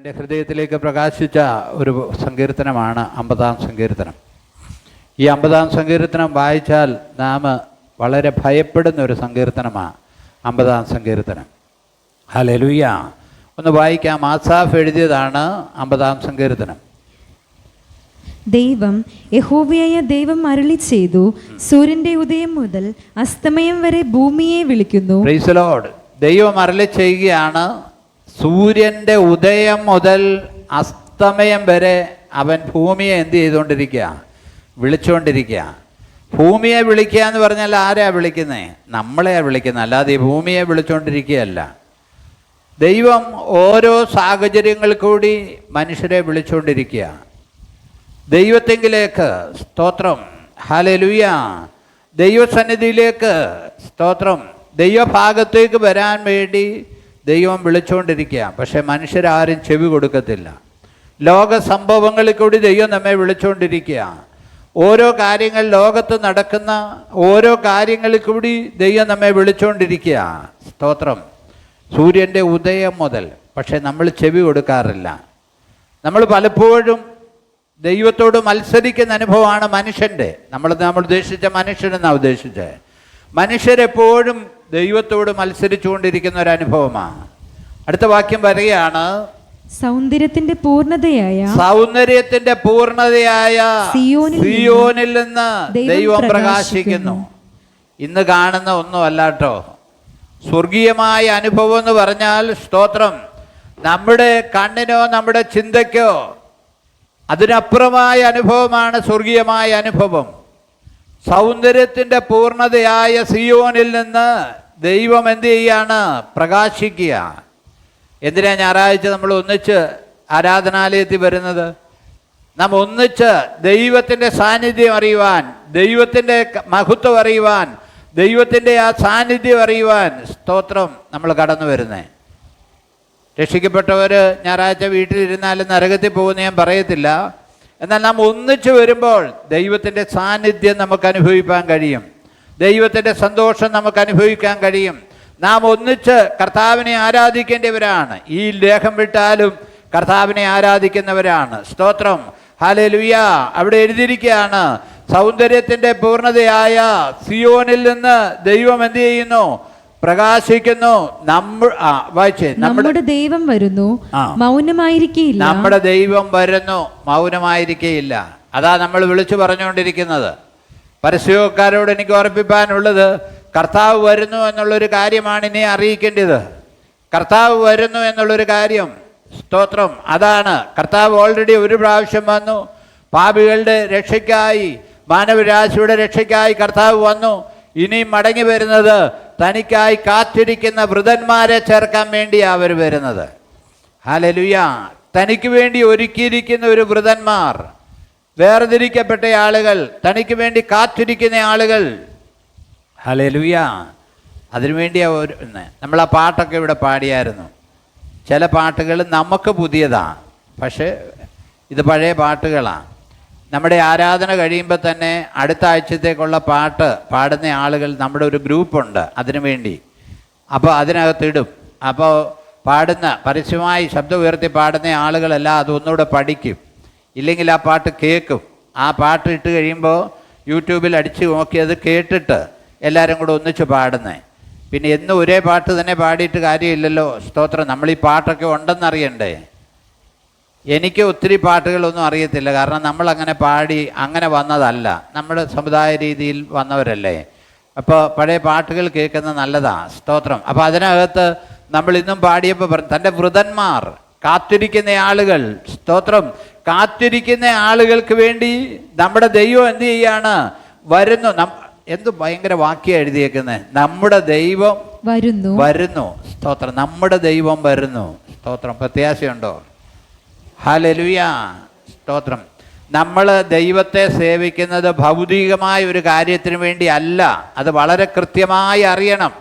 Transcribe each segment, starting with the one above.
എൻ്റെ ഹൃദയത്തിലേക്ക് പ്രകാശിച്ച ഒരു സങ്കീർത്തനമാണ് 50-ാം സങ്കീർത്തനം. ഈ 50-ാം സങ്കീർത്തനം വായിച്ചാൽ നാം വളരെ ഭയപ്പെടുന്ന ഒരു സങ്കീർത്തനമാണ് 50-ാം സങ്കീർത്തനം. ഹല്ലേലൂയ. ഒന്ന് വായിക്കാം. ആസാഫ് എഴുതിയതാണ് 50-ാം സങ്കീർത്തനം. ദൈവം, യഹോവയായ ദൈവം അരുളി ചെയ്തു, സൂര്യന്റെ ഉദയം മുതൽ അസ്തമയം വരെ ഭൂമിയെ വിളിക്കുന്നു. Price the Lord. ദൈവം അരുളി ചെയ്യുകയാണ്, സൂര്യൻ്റെ ഉദയം മുതൽ അസ്തമയം വരെ അവൻ ഭൂമിയെ എന്ത് ചെയ്തുകൊണ്ടിരിക്കുക? വിളിച്ചുകൊണ്ടിരിക്കുക. ഭൂമിയെ വിളിക്കുക എന്ന് പറഞ്ഞാൽ ആരെയാ വിളിക്കുന്നത്? നമ്മളെയാണ് വിളിക്കുന്നത്, അല്ലാതെ ഈ ഭൂമിയെ വിളിച്ചുകൊണ്ടിരിക്കുകയല്ല. ദൈവം ഓരോ സാഹചര്യങ്ങളിൽ കൂടി മനുഷ്യരെ വിളിച്ചുകൊണ്ടിരിക്കുക. ദൈവത്തെങ്കിലേക്ക് സ്തോത്രം, ഹല്ലേലൂയ. ദൈവസന്നിധിയിലേക്ക് സ്തോത്രം, ദൈവഭാഗത്തേക്ക് വരാൻ വേണ്ടി ദൈവം വിളിച്ചുകൊണ്ടിരിക്കുക. പക്ഷേ മനുഷ്യരാരും ചെവി കൊടുക്കത്തില്ല. ലോക സംഭവങ്ങളിൽ കൂടി ദൈവം നമ്മെ വിളിച്ചുകൊണ്ടിരിക്കുക. ഓരോ കാര്യങ്ങൾ, ലോകത്ത് നടക്കുന്ന ഓരോ കാര്യങ്ങളിൽ കൂടി ദൈവം നമ്മെ വിളിച്ചുകൊണ്ടിരിക്കുക. സ്തോത്രം. സൂര്യൻ്റെ ഉദയം മുതൽ. പക്ഷേ നമ്മൾ ചെവി കൊടുക്കാറില്ല. നമ്മൾ പലപ്പോഴും ദൈവത്തോട് മത്സരിക്കുന്ന അനുഭവമാണ് മനുഷ്യൻ്റെ. നമ്മൾ ഉദ്ദേശിച്ച മനുഷ്യനെന്നാണ് ഉദ്ദേശിച്ചത്. മനുഷ്യരെപ്പോഴും ദൈവത്തോട് മത്സരിച്ചുകൊണ്ടിരിക്കുന്ന ഒരു അനുഭവമാണ്. അടുത്ത വാക്യം പറയുകയാണ്, സൗന്ദര്യത്തിന്റെ പൂർണ്ണതയായ സിയോനിൽ നിന്ന് ദൈവം പ്രകാശിക്കുന്നു. ഇന്ന് കാണുന്ന ഒന്നും അല്ലാട്ടോ. സ്വർഗീയമായ അനുഭവം എന്ന് പറഞ്ഞാൽ സ്തോത്രം, നമ്മുടെ കണ്ണിനോ നമ്മുടെ ചിന്തയ്ക്കോ അതിനപ്പുറമായ അനുഭവമാണ് സ്വർഗീയമായ അനുഭവം. സൗന്ദര്യത്തിൻ്റെ പൂർണ്ണതയായ സിയോനിൽ നിന്ന് ദൈവം എന്ത് ചെയ്യാണ്? പ്രകാശിക്കുക. എന്തിനാ ഞായറാഴ്ച നമ്മൾ ഒന്നിച്ച് ആരാധനാലയത്തിൽ വരുന്നത്? നാം ഒന്നിച്ച് ദൈവത്തിൻ്റെ സാന്നിധ്യം അറിയുവാൻ, ദൈവത്തിൻ്റെ മഹത്വം അറിയുവാൻ, ദൈവത്തിൻ്റെ ആ സാന്നിധ്യം അറിയുവാൻ സ്തോത്രം നമ്മൾ കടന്നു വരുന്നത്. രക്ഷിക്കപ്പെട്ടവർ ഞായറാഴ്ച വീട്ടിലിരുന്നാലും നരകത്തിൽ പോകുന്ന ഞാൻ പറയത്തില്ല. എന്നാൽ നാം ഒന്നിച്ചു വരുമ്പോൾ ദൈവത്തിൻ്റെ സാന്നിധ്യം നമുക്ക് അനുഭവിക്കാൻ കഴിയും. ദൈവത്തിൻ്റെ സന്തോഷം നമുക്ക് അനുഭവിക്കാൻ കഴിയും. നാം ഒന്നിച്ച് കർത്താവിനെ ആരാധിക്കേണ്ടവരാണ്. ഈ ദേഹം വിട്ടാലും കർത്താവിനെ ആരാധിക്കുന്നവരാണ്. സ്തോത്രം, ഹല്ലേലൂയ. അവിടെ എഴുതിയിരിക്കുകയാണ്, സൗന്ദര്യത്തിൻ്റെ പൂർണ്ണതയായ സിയോനിൽ നിന്ന് ദൈവം എന്ത് ചെയ്യുന്നു? പ്രകാശിക്കുന്നു. നമ്മുടെ ദൈവം വരുന്നു, മൗനമായിരിക്കയില്ല. നമ്മുടെ ദൈവം വരുന്നു, മൗനമായിരിക്കയില്ല. അതാ നമ്മൾ വിളിച്ചു പറഞ്ഞുകൊണ്ടിരിക്കുന്നത്. പരസ്യക്കാരോട് എനിക്ക് ഓർപ്പിക്കാനുള്ളത്, കർത്താവ് വരുന്നു എന്നുള്ളൊരു കാര്യമാണ് ഇനി അറിയിക്കേണ്ടത്. കർത്താവ് വരുന്നു എന്നുള്ളൊരു കാര്യം, സ്തോത്രം, അതാണ്. കർത്താവ് ഓൾറെഡി ഒരു പ്രാവശ്യം വന്നു. പാപികളുടെ രക്ഷയ്ക്കായി, മാനവരാശിയുടെ രക്ഷയ്ക്കായി കർത്താവ് വന്നു. ഇനി മടങ്ങി വരുന്നത് തനിക്കായി കാത്തിരിക്കുന്ന വൃതന്മാരെ ചേർക്കാൻ വേണ്ടിയാണ് അവർ വരുന്നത്. ഹല്ലേലൂയ. തനിക്ക് വേണ്ടി ഒരുക്കിയിരിക്കുന്ന ഒരു വൃതന്മാർ, വേർതിരിക്കപ്പെട്ട ആളുകൾ, തനിക്ക് വേണ്ടി കാത്തിരിക്കുന്ന ആളുകൾ. ഹല്ലേലൂയ. അതിനുവേണ്ടിയാണ് നമ്മൾ ആ പാട്ടൊക്കെ ഇവിടെ പാടിയായിരുന്നു. ചില പാട്ടുകൾ നമുക്ക് പുതിയതാണ്, പക്ഷേ ഇത് പഴയ പാട്ടുകളാണ്. നമ്മുടെ ആരാധന കഴിയുമ്പോൾ തന്നെ അടുത്ത ആഴ്ചത്തേക്കുള്ള പാട്ട് പാടുന്ന ആളുകൾ, നമ്മുടെ ഒരു ഗ്രൂപ്പുണ്ട് അതിനു വേണ്ടി. അപ്പോൾ അതിനകത്തിടും. അപ്പോൾ പാടുന്ന, പരസ്യമായി ശബ്ദം ഉയർത്തി പാടുന്ന ആളുകളെല്ലാം അതൊന്നുകൂടെ പഠിക്കും. ഇല്ലെങ്കിൽ ആ പാട്ട് കേൾക്കും. ആ പാട്ട് ഇട്ട് കഴിയുമ്പോൾ യൂട്യൂബിൽ അടിച്ച് നോക്കി അത് കേട്ടിട്ട് എല്ലാവരും കൂടെ ഒന്നിച്ച് പാടുന്നത്. പിന്നെ എന്നും ഒരേ പാട്ട് തന്നെ പാടിയിട്ട് കാര്യമില്ലല്ലോ. സ്തോത്രം. നമ്മൾ ഈ പാട്ടൊക്കെ ഉണ്ടെന്നറിയണ്ടേ. എനിക്ക് ഒത്തിരി പാട്ടുകളൊന്നും അറിയത്തില്ല, കാരണം നമ്മളങ്ങനെ പാടി അങ്ങനെ വന്നതല്ല. നമ്മുടെ സമുദായ രീതിയിൽ വന്നവരല്ലേ. അപ്പോൾ പഴയ പാട്ടുകൾ കേൾക്കുന്നത് നല്ലതാണ്. സ്തോത്രം. അപ്പോൾ അതിനകത്ത് നമ്മൾ ഇന്നും പാടിയപ്പോൾ പറഞ്ഞു, തൻ്റെ വൃതന്മാർ, കാത്തിരിക്കുന്ന ആളുകൾ. സ്തോത്രം. കാത്തിരിക്കുന്ന ആളുകൾക്ക് വേണ്ടി നമ്മുടെ ദൈവം എന്ത് ചെയ്യാണ്? വരുന്നു. എന്ത് ഭയങ്കര വാക്യം എഴുതിയേക്കുന്നത്, നമ്മുടെ ദൈവം വരുന്നു. സ്തോത്രം. നമ്മുടെ ദൈവം വരുന്നു. സ്തോത്രം. പ്രത്യാശയുണ്ടോ? ഹല്ലേലൂയ. സ്തോത്രം. നമ്മൾ ദൈവത്തെ സേവിക്കുന്നത് ഭൗതികമായ ഒരു കാര്യത്തിന് വേണ്ടി അല്ല. അത് വളരെ കൃത്യമായി അറിയണം.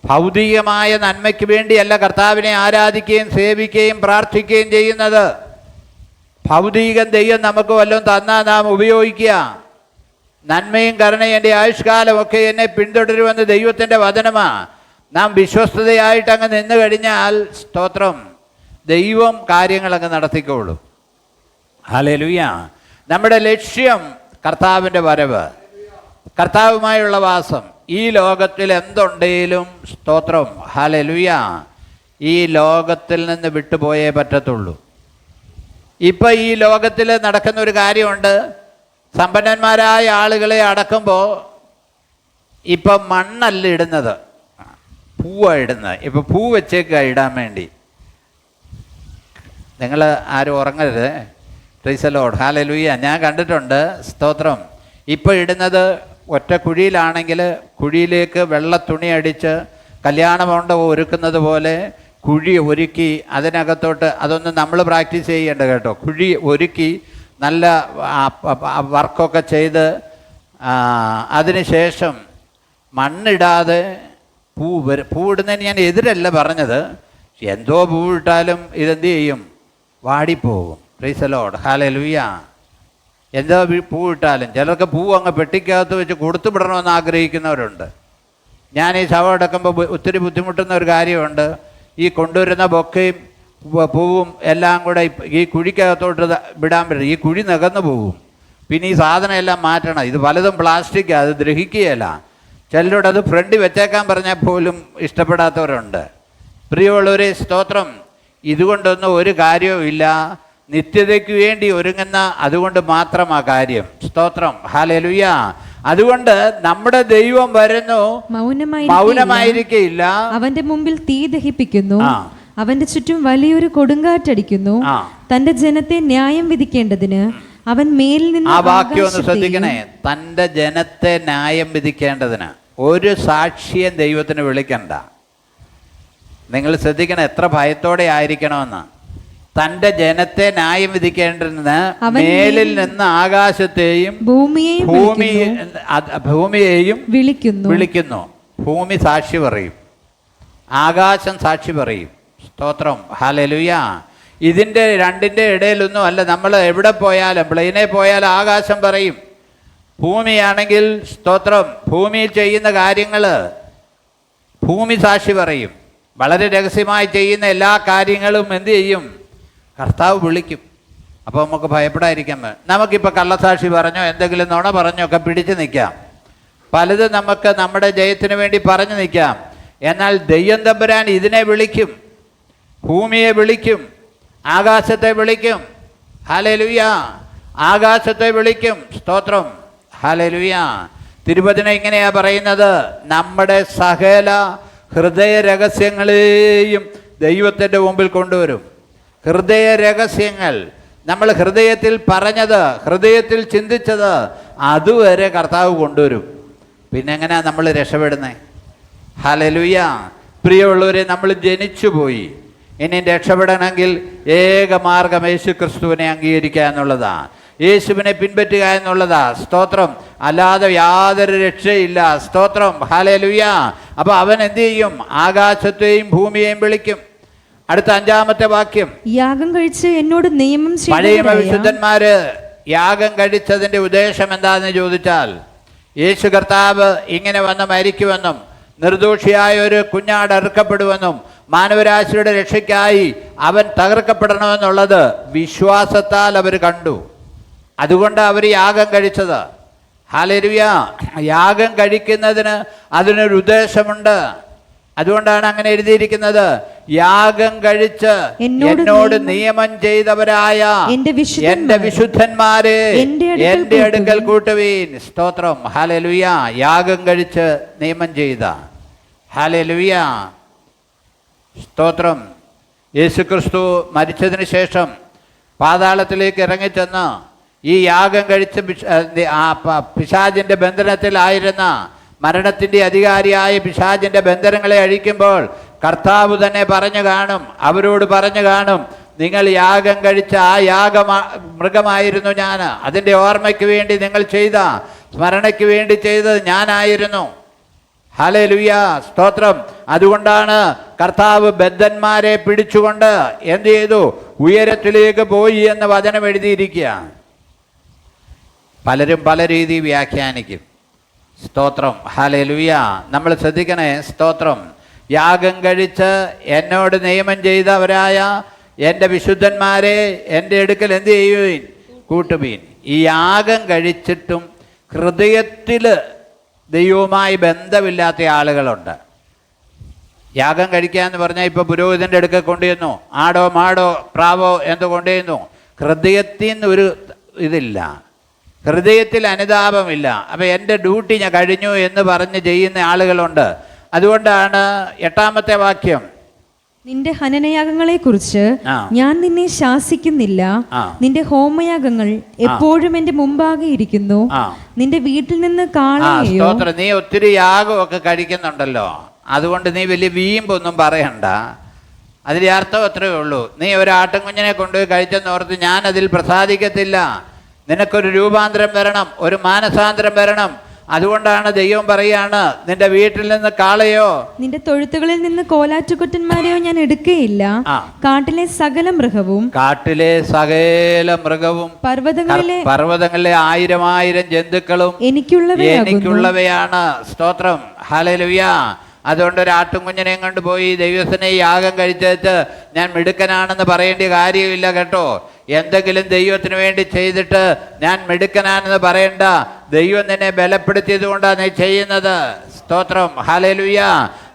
ഭൗതികമായ നന്മയ്ക്ക് വേണ്ടിയല്ല കർത്താവിനെ ആരാധിക്കുകയും സേവിക്കുകയും പ്രാർത്ഥിക്കുകയും ചെയ്യുന്നത്. ഭൗതികം ദൈവം നമുക്ക് വല്ലതും തന്നാൽ നാം ഉപയോഗിക്കുക. നന്മയും കരുണയും എൻ്റെ ആയുഷ്കാലമൊക്കെ എന്നെ പിന്തുടരുമെന്ന് ദൈവത്തിൻ്റെ വചനമാണ്. നാം വിശ്വസ്തതയായിട്ട് അങ്ങ് നിന്ന് കഴിഞ്ഞാൽ സ്തോത്രം, ദൈവം കാര്യങ്ങളൊക്കെ നടത്തിക്കോളും. ഹല്ലേലൂയ. നമ്മുടെ ലക്ഷ്യം കർത്താവിൻ്റെ വരവ്, കർത്താവുമായുള്ള വാസം. ഈ ലോകത്തിൽ എന്തുണ്ടെങ്കിലും സ്തോത്രം, ഹല്ലേലൂയ, ഈ ലോകത്തിൽ നിന്ന് വിട്ടുപോയേ പറ്റത്തുള്ളൂ. ഇപ്പം ഈ ലോകത്തിൽ നടക്കുന്ന ഒരു കാര്യമുണ്ട്. സമ്പന്നന്മാരായ ആളുകളെ അടക്കുമ്പോൾ ഇപ്പം മണ്ണല്ല ഇടുന്നത്, പൂവാണ് ഇടുന്നത്. ഇപ്പം പൂ വെച്ചേക്കുക ഇടാൻ വേണ്ടി. നിങ്ങൾ ആരും ഉറങ്ങരുത്. Praise the lord, hallelujah. ഞാൻ കണ്ടിട്ടുണ്ട്, സ്തോത്രം. ഇപ്പോൾ ഇടുന്നത് ഒറ്റ കുഴിയിലാണെങ്കിൽ കുഴിയിലേക്ക് വെള്ള തുണി അടിച്ച് കല്യാണ മണ്ഡപം ഒരുക്കുന്നത് പോലെ കുഴി ഒരുക്കി അതിനകത്തോട്ട്, അതൊന്നും നമ്മൾ പ്രാക്ടീസ് ചെയ്യേണ്ട കേട്ടോ. കുഴി ഒരുക്കി നല്ല വർക്കൊക്കെ ചെയ്ത് അതിനുശേഷം മണ്ണിടാതെ പൂവിടുന്നതിന് ഞാൻ എതിരല്ല പറഞ്ഞത്. എന്തോ പൂവിട്ടാലും ഇതെന്ത് ചെയ്യും? വാടിപ്പോകും. Praise the lord, hallelujah. എന്തോ പൂവിട്ടാലും ചിലർക്ക് പൂ അങ്ങ് പെട്ടിക്കകത്ത് വെച്ച് കൊടുത്തു വിടണമെന്ന് ആഗ്രഹിക്കുന്നവരുണ്ട്. ഞാൻ ഈ ശവം അടക്കുമ്പോൾ ഒത്തിരി ബുദ്ധിമുട്ടുന്ന ഒരു കാര്യമുണ്ട്. ഈ കൊണ്ടുവരുന്ന ബൊക്കയും പൂവും എല്ലാം കൂടെ ഈ കുഴിക്കകത്തോട്ട് വിടാൻ പറ്റില്ല. ഈ കുഴി നികന്നു പോകും. പിന്നെ ഈ സാധനം എല്ലാം മാറ്റണം. ഇത് പലതും പ്ലാസ്റ്റിക്കാണ്, അത് ദ്രഹിക്കുകയല്ല. ചിലരോട് അത് ഫ്രണ്ടിൽ വെച്ചേക്കാൻ പറഞ്ഞാൽ പോലും ഇഷ്ടപ്പെടാത്തവരുണ്ട്. പ്രിയമുള്ളവരെ, സ്തോത്രം. ഇതുകൊണ്ടൊന്നും ഒരു കാര്യവും ഇല്ല. നിത്യതയ്ക്ക് വേണ്ടി ഒരുങ്ങുന്ന അതുകൊണ്ട് മാത്രമാ കാര്യം. സ്തോത്രം, ഹല്ലേലൂയ. അതുകൊണ്ട് നമ്മുടെ ദൈവം വരുന്നു, മൗനമായിരിക്കില്ല. അവന്റെ മുമ്പിൽ തീ ദഹിപ്പിക്കുന്നു, അവന്റെ ചുറ്റും വലിയൊരു കൊടുങ്കാറ്റടിക്കുന്നു. തന്റെ ജനത്തെ ന്യായം വിധിക്കേണ്ടതിന് അവൻ മേലിൽ നിന്ന്. ആ വാക്യം ഒന്ന് ശ്രദ്ധിക്കണേ. തൻ്റെ ജനത്തെ ന്യായം വിധിക്കേണ്ടതിന് ഒരു സാക്ഷിയെ ദൈവത്തിന് വിളിക്കണ്ട. നിങ്ങൾ ശ്രദ്ധിക്കണം, എത്ര ഭയത്തോടെ ആയിരിക്കണമെന്ന്. തൻ്റെ ജനത്തെ ന്യായം വിധിക്കേണ്ടതിന് മേലിൽ നിന്ന് ആകാശത്തെയും ഭൂമിയെയും വിളിക്കുന്നു. ഭൂമി സാക്ഷി പറയും, ആകാശം സാക്ഷി പറയും. സ്തോത്രം, ഹല്ലേലൂയ. ഇതിൻ്റെ രണ്ടിൻ്റെ ഇടയിലൊന്നും അല്ല. നമ്മൾ എവിടെ പോയാലും, പ്ലെയിനിൽ പോയാൽ ആകാശം പറയും. ഭൂമിയാണെങ്കിൽ സ്തോത്രം, ഭൂമിയിൽ ചെയ്യുന്ന കാര്യങ്ങൾ ഭൂമി സാക്ഷി പറയും. വളരെ രഹസ്യമായി ചെയ്യുന്ന എല്ലാ കാര്യങ്ങളും എന്ത് ചെയ്യും? കർത്താവ് വിളിക്കും. അപ്പോൾ നമുക്ക് ഭയപ്പെടാതിരിക്കാൻ. നമുക്കിപ്പോൾ കള്ളസാക്ഷി പറഞ്ഞോ എന്തെങ്കിലും നുണ പറഞ്ഞോ ഒക്കെ പിടിച്ചു നിൽക്കാം. പലതും നമുക്ക് നമ്മുടെ ജയത്തിന് വേണ്ടി പറഞ്ഞു നിൽക്കാം. എന്നാൽ ദൈവം തമ്പുരാൻ ഇതിനെ വിളിക്കും, ഭൂമിയെ വിളിക്കും, ആകാശത്തെ വിളിക്കും. ഹല്ലേലൂയ. ആകാശത്തെ വിളിക്കും. സ്തോത്രം, ഹല്ലേലൂയ. തിരുവചനം ഇങ്ങനെയാ പറയുന്നത്, നമ്മുടെ സകല ഹൃദയ രഹസ്യങ്ങളെയും ദൈവത്തിൻ്റെ മുമ്പിൽ കൊണ്ടുവരും. ഹൃദയ രഹസ്യങ്ങൾ, നമ്മൾ ഹൃദയത്തിൽ പറഞ്ഞത്, ഹൃദയത്തിൽ ചിന്തിച്ചത്, അതുവരെ കർത്താവ് കൊണ്ടുവരും. പിന്നെ എങ്ങനെയാണ് നമ്മൾ രക്ഷപ്പെടുന്നത്? ഹല്ലേലൂയ. പ്രിയമുള്ളവരെ, നമ്മൾ ജനിച്ചുപോയി. ഇനി രക്ഷപ്പെടണമെങ്കിൽ ഏക മാർഗം യേശു ക്രിസ്തുവിനെ അംഗീകരിക്കുക എന്നുള്ളതാണ്, യേശുവിനെ പിൻപറ്റുക എന്നുള്ളതാണ്. സ്തോത്രം. അല്ലാതെ യാതൊരു രക്ഷയില്ല. സ്തോത്രം, ഹല്ലേലൂയ. അപ്പോൾ അവൻ എന്ത് ചെയ്യും? ആകാശത്തെയും ഭൂമിയെയും വിളിക്കും. അടുത്ത 5-ാമത്തെ വാക്യം, യാഗം കഴിച്ച് എന്നോട് നിയമം ചെയ്ത പഴയ വിശുദ്ധന്മാര് യാഗം കഴിച്ചതിൻ്റെ ഉദ്ദേശം എന്താണെന്ന് ചോദിച്ചാൽ, യേശു കർത്താവ് ഇങ്ങനെ വന്ന് മരിക്കുമെന്നും നിർദോഷിയായ ഒരു കുഞ്ഞാട് അറുക്കപ്പെടുമെന്നും മാനവരാശിയുടെ രക്ഷയ്ക്കായി അവൻ തകർക്കപ്പെടണമെന്നുള്ളത് വിശ്വാസത്താൽ അവർ കണ്ടു. അതുകൊണ്ട് അവർ യാഗം കഴിച്ചത്. ഹല്ലേലൂയ. യാഗം കഴിക്കുന്നതിന് അതിനൊരു ഉദ്ദേശമുണ്ട്. അതുകൊണ്ടാണ് അങ്ങനെ എഴുതിയിരിക്കുന്നത്, യാഗം കഴിച്ച് എന്നോട് നിയമം ചെയ്തവരായ എന്റെ വിശുദ്ധന്മാരെ എന്റെ അടുക്കൽ കൂട്ടുവീൻ. സ്തോത്രം, ഹല്ലേലൂയ. യാഗം കഴിച്ച് നിയമം ചെയ്ത, ഹല്ലേലൂയ, സ്തോത്രം. യേശുക്രിസ്തു മരിച്ചതിന് ശേഷം പാതാളത്തിലേക്ക് ഇറങ്ങിച്ചെന്ന് ഈ യാഗം കഴിച്ച് പിശാചിന്റെ ബന്ധനത്തിലായിരുന്ന, മരണത്തിൻ്റെ അധികാരിയായ പിശാചിൻ്റെ ബന്ധനങ്ങളെ അഴിക്കുമ്പോൾ കർത്താവ് തന്നെ പറഞ്ഞു കാണും, അവരോട് പറഞ്ഞു കാണും, നിങ്ങൾ യാഗം കഴിച്ച ആ മൃഗമായിരുന്നു ഞാൻ. അതിൻ്റെ ഓർമ്മയ്ക്ക് വേണ്ടി നിങ്ങൾ ചെയ്ത, സ്മരണയ്ക്ക് വേണ്ടി ചെയ്തത് ഞാനായിരുന്നു. ഹല്ലേലൂയ, സ്തോത്രം. അതുകൊണ്ടാണ് കർത്താവ് ബദ്ധന്മാരെ പിടിച്ചുകൊണ്ട് എന്ത് ചെയ്തു? ഉയരത്തിലേക്ക് പോയി എന്ന് വചനം എഴുതിയിരിക്കുക. പലരും പല രീതി വ്യാഖ്യാനിക്കും. സ്തോത്രം, ഹല്ലേലൂയ. നമ്മൾ ശ്രദ്ധിക്കണേ. സ്തോത്രം. യാഗം കഴിച്ച് എന്നോട് നിയമം ചെയ്തവരായ എൻ്റെ വിശുദ്ധന്മാരെ എൻ്റെ അടുക്കൽ എന്ത് ചെയ്യുവീൻ? കൂട്ടുവീൻ. ഈ യാഗം കഴിച്ചിട്ടും ഹൃദയത്തിൽ ദൈവവുമായി ബന്ധമില്ലാത്ത ആളുകളുണ്ട്. യാഗം കഴിക്കുക എന്ന് പറഞ്ഞാൽ ഇപ്പോൾ പുരോഹിതൻ്റെ അടുക്കൽ കൊണ്ടുവന്നു, ആടോ മാടോ പ്രാവോ എന്ത് കൊണ്ടുവന്നു, ഹൃദയത്തിൽ നിന്ന് ഒരു ഇതില്ല, ഹൃദയത്തിൽ അനുതാപമില്ല. അപ്പം എൻ്റെ ഡ്യൂട്ടി ഞാൻ കഴിഞ്ഞു എന്ന് പറഞ്ഞ് ചെയ്യുന്ന ആളുകളുണ്ട്. അതുകൊണ്ടാണ് 8-ാമത്തെ വാക്യം, നിന്റെ ഹനനയാഗങ്ങളെ കുറിച്ച് ഞാൻ നിന്നെ ശാസിക്കുന്നില്ല. നിന്റെ ഹോമയാഗങ്ങൾ എപ്പോഴും എന്റെ മുമ്പാകെ ഇരിക്കുന്നു. നിന്റെ വീട്ടിൽ നിന്ന് കാളയെയോ. നീ ഒത്തിരി യാഗമൊക്കെ കഴിക്കുന്നുണ്ടല്ലോ, അതുകൊണ്ട് നീ വലിയ വീമ്പൊന്നും പറയണ്ട. അതിൻ്റെ അർത്ഥം അത്രയേ ഉള്ളൂ. നീ ഒരാട്ടിൻകുഞ്ഞിനെ കൊണ്ടുപോയി കഴിച്ചെന്നോർത്ത് ഞാൻ അതിൽ പ്രസാദിക്കത്തില്ല. നിനക്കൊരു രൂപാന്തരം വരണം, ഒരു മാനസാന്തരം വരണം. അതുകൊണ്ടാണ് ദൈവം പറയാണ്, നിന്റെ വീട്ടിൽ നിന്ന് കാളയോ നിന്റെ തൊഴുത്തുകളിൽ നിന്ന് കോലാറ്റുകുട്ടന്മാരെയോ ഞാൻ എടുക്കുകയില്ല. കാട്ടിലെ സകല മൃഗവും പർവ്വതങ്ങളിലെ 1000 ജന്തുക്കളും എനിക്കുള്ളവയാണ്. സ്തോത്രം, ഹല്ലേലൂയ. അതുകൊണ്ട് ഒരു ആട്ടുംകുഞ്ഞിനെയും കൊണ്ട് പോയി ദൈവത്തിനെ യാഗം കഴിച്ചിട്ട് ഞാൻ മിടുക്കനാണെന്ന് പറയേണ്ട കാര്യമില്ല കേട്ടോ. എന്തെങ്കിലും ദൈവത്തിന് വേണ്ടി ചെയ്തിട്ട് ഞാൻ മിടുക്കനാണെന്ന് പറയണ്ട. ദൈവം നിന്നെ ബലപ്പെടുത്തിയത് കൊണ്ടാണ് നീ ചെയ്യുന്നത്. സ്തോത്രം, ഹല്ലേലൂയ.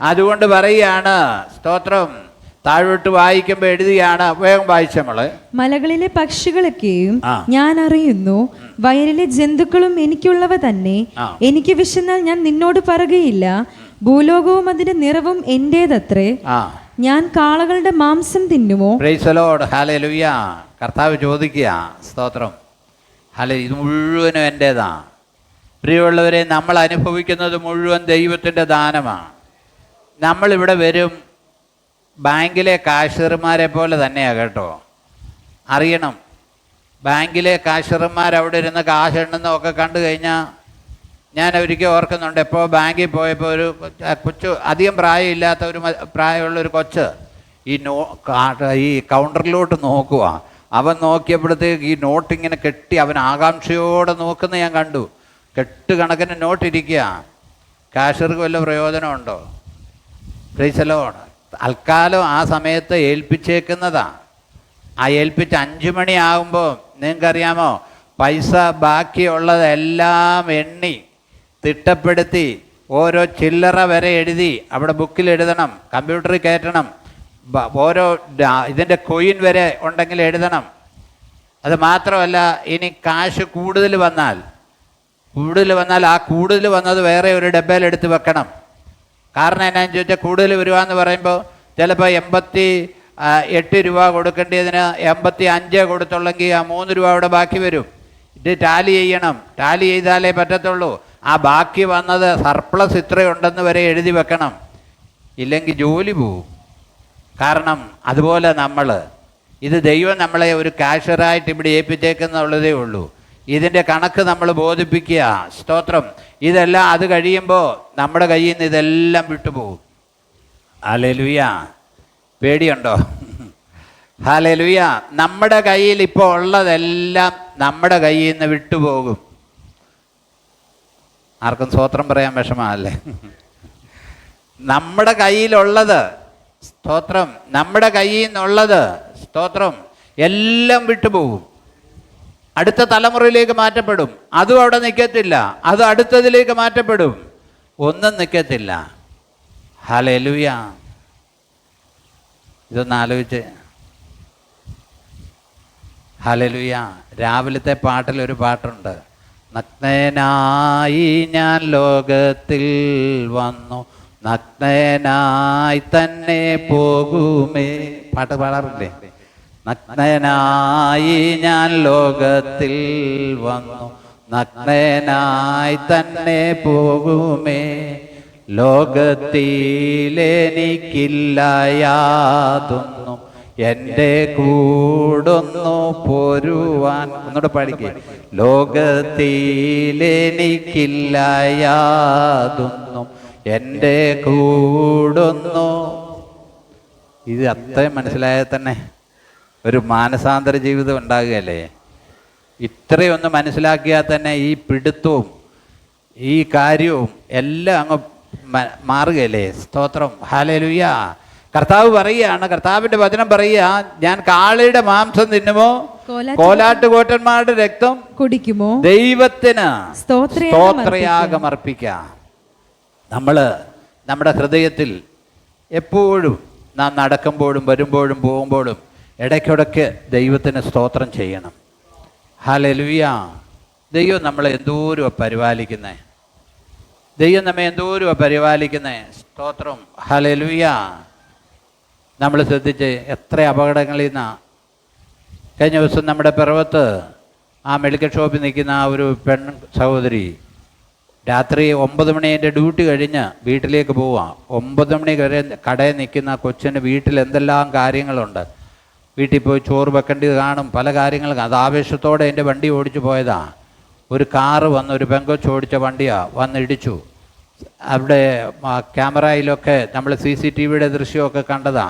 അതുകൊണ്ട് പറയുകയാണ്, സ്തോത്രം. താഴോട്ട് വായിക്കുമ്പോൾ എഴുതിയാണ്, വേഗം വായിച്ചമ്മള്. മലകളിലെ പക്ഷികളൊക്കെയും ഞാൻ അറിയുന്നു, വയലിലെ ജന്തുക്കളും എനിക്കുള്ളവ തന്നെ. എനിക്ക് വിശന്നാൽ ഞാൻ നിന്നോട് പറയുകയില്ല. ഭൂലോകവും അതിന്റെ നിറവും എന്റേതത്രേ. ഞാൻ കാളകളുടെ മാംസം തിന്നുമോ? Praise the lord, hallelujah. കർത്താവ് ചോദിക്കുക, സ്തോത്രം, ഇത് മുഴുവനും എൻ്റേതാ. പ്രിയമുള്ളവരെ, നമ്മൾ അനുഭവിക്കുന്നത് മുഴുവൻ ദൈവത്തിൻ്റെ ദാനമാണ്. നമ്മളിവിടെ വരും ബാങ്കിലെ കാഷ്യർമാരെ പോലെ തന്നെയാണ് കേട്ടോ. അറിയണം, ബാങ്കിലെ കാഷ്യർമാർ അവിടെ ഇരുന്ന് കാശ് എണ്ണുന്നതൊക്കെ കണ്ടു കഴിഞ്ഞാൽ, ഞാൻ ഒരിക്കൽ ഓർക്കുന്നുണ്ട്, എപ്പോൾ ബാങ്കിൽ പോയപ്പോൾ ഒരു കൊച്ചു, അധികം പ്രായമില്ലാത്ത പ്രായമുള്ളൊരു കൊച്ച് ഈ കൗണ്ടറിലോട്ട് നോക്കുക. അവൻ നോക്കിയപ്പോഴത്തേക്ക് ഈ നോട്ട് ഇങ്ങനെ കെട്ടി അവൻ ആകാംക്ഷയോടെ നോക്കുന്ന ഞാൻ കണ്ടു. കെട്ടുകണക്കിന് നോട്ടിരിക്കുക. കാഷ്യർക്ക് വല്ല പ്രയോജനമുണ്ടോ? Price the Lord. തൽക്കാലം ആ സമയത്ത് ഏൽപ്പിച്ചേക്കുന്നതാണ്. ആ ഏൽപ്പിച്ച് 5 മണിയാകുമ്പോൾ നിങ്ങൾക്കറിയാമോ, പൈസ ബാക്കിയുള്ളതെല്ലാം എണ്ണി തിട്ടപ്പെടുത്തി ഓരോ ചില്ലറ വരെ എഴുതി അവിടെ ബുക്കിൽ എഴുതണം, കമ്പ്യൂട്ടറിൽ കയറ്റണം. ഓരോ ഇതിൻ്റെ കൊയിൻ വരെ ഉണ്ടെങ്കിൽ എഴുതണം. അത് മാത്രമല്ല, ഇനി കാശ് കൂടുതൽ വന്നാൽ ആ കൂടുതൽ വന്നത് വേറെ ഒരു ഡബ്ബയിൽ എടുത്ത് വെക്കണം. കാരണം എന്നാന്ന് ചോദിച്ചാൽ, കൂടുതൽ വരുവാന്ന് പറയുമ്പോൾ ചിലപ്പോൾ 88 രൂപ കൊടുക്കേണ്ടതിന് 85 കൊടുത്തുള്ളെങ്കിൽ ആ 3 രൂപ അവിടെ ബാക്കി വരും. ഇത് ടാലി ചെയ്യണം. ടാലി ചെയ്താലേ പറ്റത്തുള്ളൂ. ആ ബാക്കി വന്നത് സർപ്ലസ് ഇത്രയുണ്ടെന്ന് വരെ എഴുതി വെക്കണം. ഇല്ലെങ്കിൽ ജോലി പോവും. കാരണം അതുപോലെ ഇത് ദൈവം നമ്മളെ ഒരു കാഷ്യറായിട്ട് ഇവിടെ ഏൽപ്പിച്ചേക്കുന്നുള്ളതേ ഉള്ളൂ. ഇതിൻ്റെ കണക്ക് നമ്മൾ ബോധിപ്പിക്കുക. സ്തോത്രം. ഇതെല്ലാം അത് കഴിയുമ്പോൾ നമ്മുടെ കയ്യിൽ നിന്ന് ഇതെല്ലാം വിട്ടുപോകും. ഹല്ലേലൂയ. പേടിയുണ്ടോ? ഹല്ലേലൂയ. നമ്മുടെ കയ്യിൽ ഇപ്പോൾ ഉള്ളതെല്ലാം നമ്മുടെ കയ്യിൽ നിന്ന് വിട്ടുപോകും. ആർക്കും സ്തോത്രം പറയാൻ വിഷമല്ലേ? നമ്മുടെ കയ്യിലുള്ളത്, സ്തോത്രം, നമ്മുടെ കയ്യിൽ നിന്നുള്ളത്, സ്തോത്രം, എല്ലാം വിട്ടുപോകും. അടുത്ത തലമുറയിലേക്ക് മാറ്റപ്പെടും. അതും അവിടെ നിൽക്കത്തില്ല. അത് അടുത്തതിലേക്ക് മാറ്റപ്പെടും. ഒന്നും നിൽക്കത്തില്ല. ഹല്ലേലൂയ. ഇതൊന്ന് ആലോചിച്ച്. ഹല്ലേലൂയ. രാവിലത്തെ പാട്ടിലൊരു പാട്ടുണ്ട്, നഗ്നനായി ഞാൻ ലോകത്തിൽ വന്നു, നഗ്നനായി തന്നെ പോകുമേ. പാട്ട് പാടാറില്ലേ? നഗ്നനായി ഞാൻ ലോകത്തിൽ വന്നു, നഗ്നനായി തന്നെ പോകുമേ. ലോകത്തിലെനിക്കില്ല യാതൊന്നും, എൻ്റെ കൂടൊന്നു പോരുവാൻ. ഒന്നുകൂടെ പാടിക്കേ. ലോകത്തിലെനിക്കില്ല യാതൊന്നും, എൻ്റെ കൂടൊന്നു. ഇത് അത്രയും മനസ്സിലായാൽ തന്നെ ഒരു മാനസാന്തര ജീവിതം ഉണ്ടാകുകയല്ലേ? ഇത്രയൊന്ന് മനസ്സിലാക്കിയാൽ തന്നെ ഈ പിടുത്തവും ഈ കാര്യവും എല്ലാം അങ്ങ് മാറുകയല്ലേ? സ്തോത്രം, ഹല്ലേലൂയ. കർത്താവ് പറയുകയാണ്, കർത്താവിൻ്റെ വചനം പറയുക, ഞാൻ കാളയുടെ മാംസം തിന്നുമോ, കോലാട്ടുകോട്ടന്മാരുടെ രക്തം കുടിക്കുമോ, ദൈവത്തിന് സ്തോത്രയാഗം അർപ്പിക്കാം. നമ്മുടെ ഹൃദയത്തിൽ എപ്പോഴും നാം നടക്കുമ്പോഴും വരുമ്പോഴും പോകുമ്പോഴും ഇടയ്ക്കിടയ്ക്ക് ദൈവത്തിന് സ്തോത്രം ചെയ്യണം. ഹല്ലേലൂയ. ദൈവം നമ്മളെ എന്തോരം പരിപാലിക്കുന്നത്, ദൈവം നമ്മെ എന്തോരം പരിപാലിക്കുന്നത്. സ്തോത്രം. ഹല്ലേലൂയ. നമ്മൾ ശ്രദ്ധിച്ച് എത്ര അപകടങ്ങളിൽ നിന്നാണ്. കഴിഞ്ഞ ദിവസം നമ്മുടെ പിറവത്ത് ആ മെഡിക്കൽ ഷോപ്പിൽ നിൽക്കുന്ന ആ ഒരു പെൺ സഹോദരി രാത്രി 9 മണിൻ്റെ ഡ്യൂട്ടി കഴിഞ്ഞ് വീട്ടിലേക്ക് പോവാം. 9 മണി വരെ കടയിൽ നിൽക്കുന്ന കൊച്ചിന് വീട്ടിൽ എന്തെല്ലാം കാര്യങ്ങളുണ്ട്. വീട്ടിൽ പോയി ചോറ് വെക്കേണ്ടത് കാണും, പല കാര്യങ്ങളും. അത് ആവേശത്തോടെ എൻ്റെ വണ്ടി ഓടിച്ചു പോയതാ. ഒരു കാറ് വന്ന്, ഒരു പെങ്കൊച്ച് ഓടിച്ച വണ്ടിയാണ്, വന്നിടിച്ചു. അവിടെ ക്യാമറയിലൊക്കെ നമ്മൾ CCTVയുടെ ദൃശ്യമൊക്കെ കണ്ടതാ.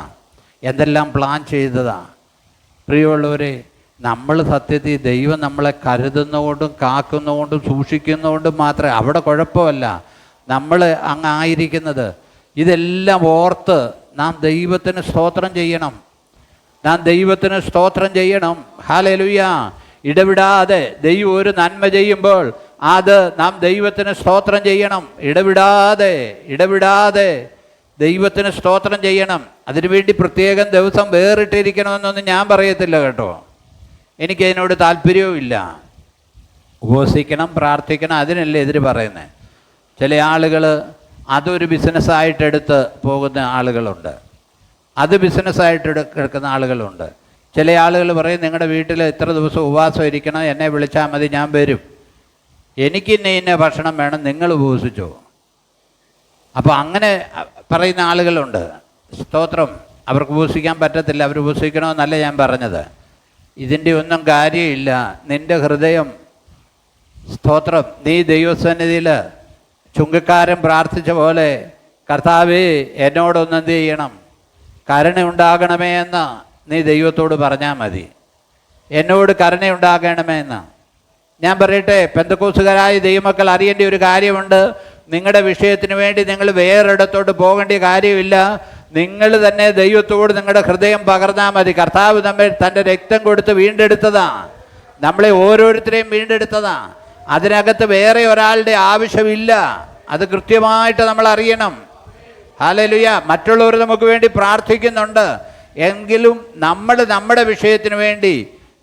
എന്തെല്ലാം പ്ലാൻ ചെയ്തതാ. പ്രിയമുള്ളവരെ, നമ്മൾ സത്യത്തിൽ ദൈവം നമ്മളെ കരുതുന്നതുകൊണ്ടും കാക്കുന്നതുകൊണ്ടും സൂക്ഷിക്കുന്നതുകൊണ്ടും മാത്രമേ, അവിടെ കുഴപ്പമല്ല നമ്മൾ അങ്ങ് ആയിരിക്കുന്നത്. ഇതെല്ലാം ഓർത്ത് നാം ദൈവത്തിന് സ്തോത്രം ചെയ്യണം. ദൈവത്തിന് സ്തോത്രം ചെയ്യണം. ഹല്ലേലൂയ. ഇടവിടാതെ ദൈവം ഒരു നന്മ ചെയ്യുമ്പോൾ അത് നാം ദൈവത്തിന് സ്തോത്രം ചെയ്യണം. ഇടവിടാതെ ദൈവത്തിന് സ്തോത്രം ചെയ്യണം. അതിനുവേണ്ടി പ്രത്യേകം ദിവസം വേറിട്ടിരിക്കണമെന്നൊന്നും ഞാൻ പറയത്തില്ല കേട്ടോ. എനിക്കതിനോട് താല്പര്യവുമില്ല. ഉപവസിക്കണം, പ്രാർത്ഥിക്കണം, അതിനല്ലേ എതിര് പറയുന്നത്. ചില ആളുകൾ അതൊരു ബിസിനസ്സായിട്ടെടുത്ത് പോകുന്ന ആളുകളുണ്ട്, അത് ബിസിനസ്സായിട്ട് എടുക്കുന്ന ആളുകളുണ്ട്. ചില ആളുകൾ പറയും, നിങ്ങളുടെ വീട്ടിൽ ഇത്ര ദിവസം ഉപവാസം ഇരിക്കണം, എന്നെ വിളിച്ചാൽ മതി, ഞാൻ വരും. എനിക്ക് ഇന്ന ഭക്ഷണം വേണം, നിങ്ങൾ ഉപവസിച്ചോ. അപ്പോൾ അങ്ങനെ പറയുന്ന ആളുകളുണ്ട്. സ്തോത്രം. അവർക്ക് ഉപവസിക്കാൻ പറ്റത്തില്ല, അവർ ഉപവസിക്കണമെന്നല്ല ഞാൻ പറഞ്ഞത്. ഇതിൻ്റെ ഒന്നും കാര്യമില്ല. നിൻ്റെ ഹൃദയം, സ്തോത്രം, നീ ദൈവസന്നിധിയിൽ ചുങ്കക്കാരൻ പ്രാർത്ഥിച്ച പോലെ, കർത്താവേ എന്നോടൊന്നും എന്ത് ചെയ്യണം, കരുണയുണ്ടാകണമേ എന്ന് നീ ദൈവത്തോട് പറഞ്ഞാൽ മതി. എന്നോട് കരുണയുണ്ടാകണമേ എന്ന്. ഞാൻ പറയട്ടെ, പെന്തക്കോസുകാരായ ദൈവമക്കൾ അറിയേണ്ട ഒരു കാര്യമുണ്ട്. നിങ്ങളുടെ വിഷയത്തിന് വേണ്ടി നിങ്ങൾ വേറൊരിടത്തോട്ട് പോകേണ്ട കാര്യമില്ല. നിങ്ങൾ തന്നെ ദൈവത്തോട് നിങ്ങളുടെ ഹൃദയം പകർന്നാൽ മതി. കർത്താവ് നമ്മെ തൻ്റെ രക്തം കൊടുത്ത് വീണ്ടെടുത്തതാണ്, നമ്മളെ ഓരോരുത്തരെയും വീണ്ടെടുത്തതാണ്. അതിനകത്ത് വേറെ ഒരാളുടെ ആവശ്യമില്ല. അത് കൃത്യമായിട്ട് നമ്മൾ അറിയണം. ഹല്ലേലൂയ. മറ്റുള്ളവർ നമുക്ക് വേണ്ടി പ്രാർത്ഥിക്കുന്നുണ്ട്, എങ്കിലും നമ്മൾ നമ്മുടെ വിഷയത്തിന് വേണ്ടി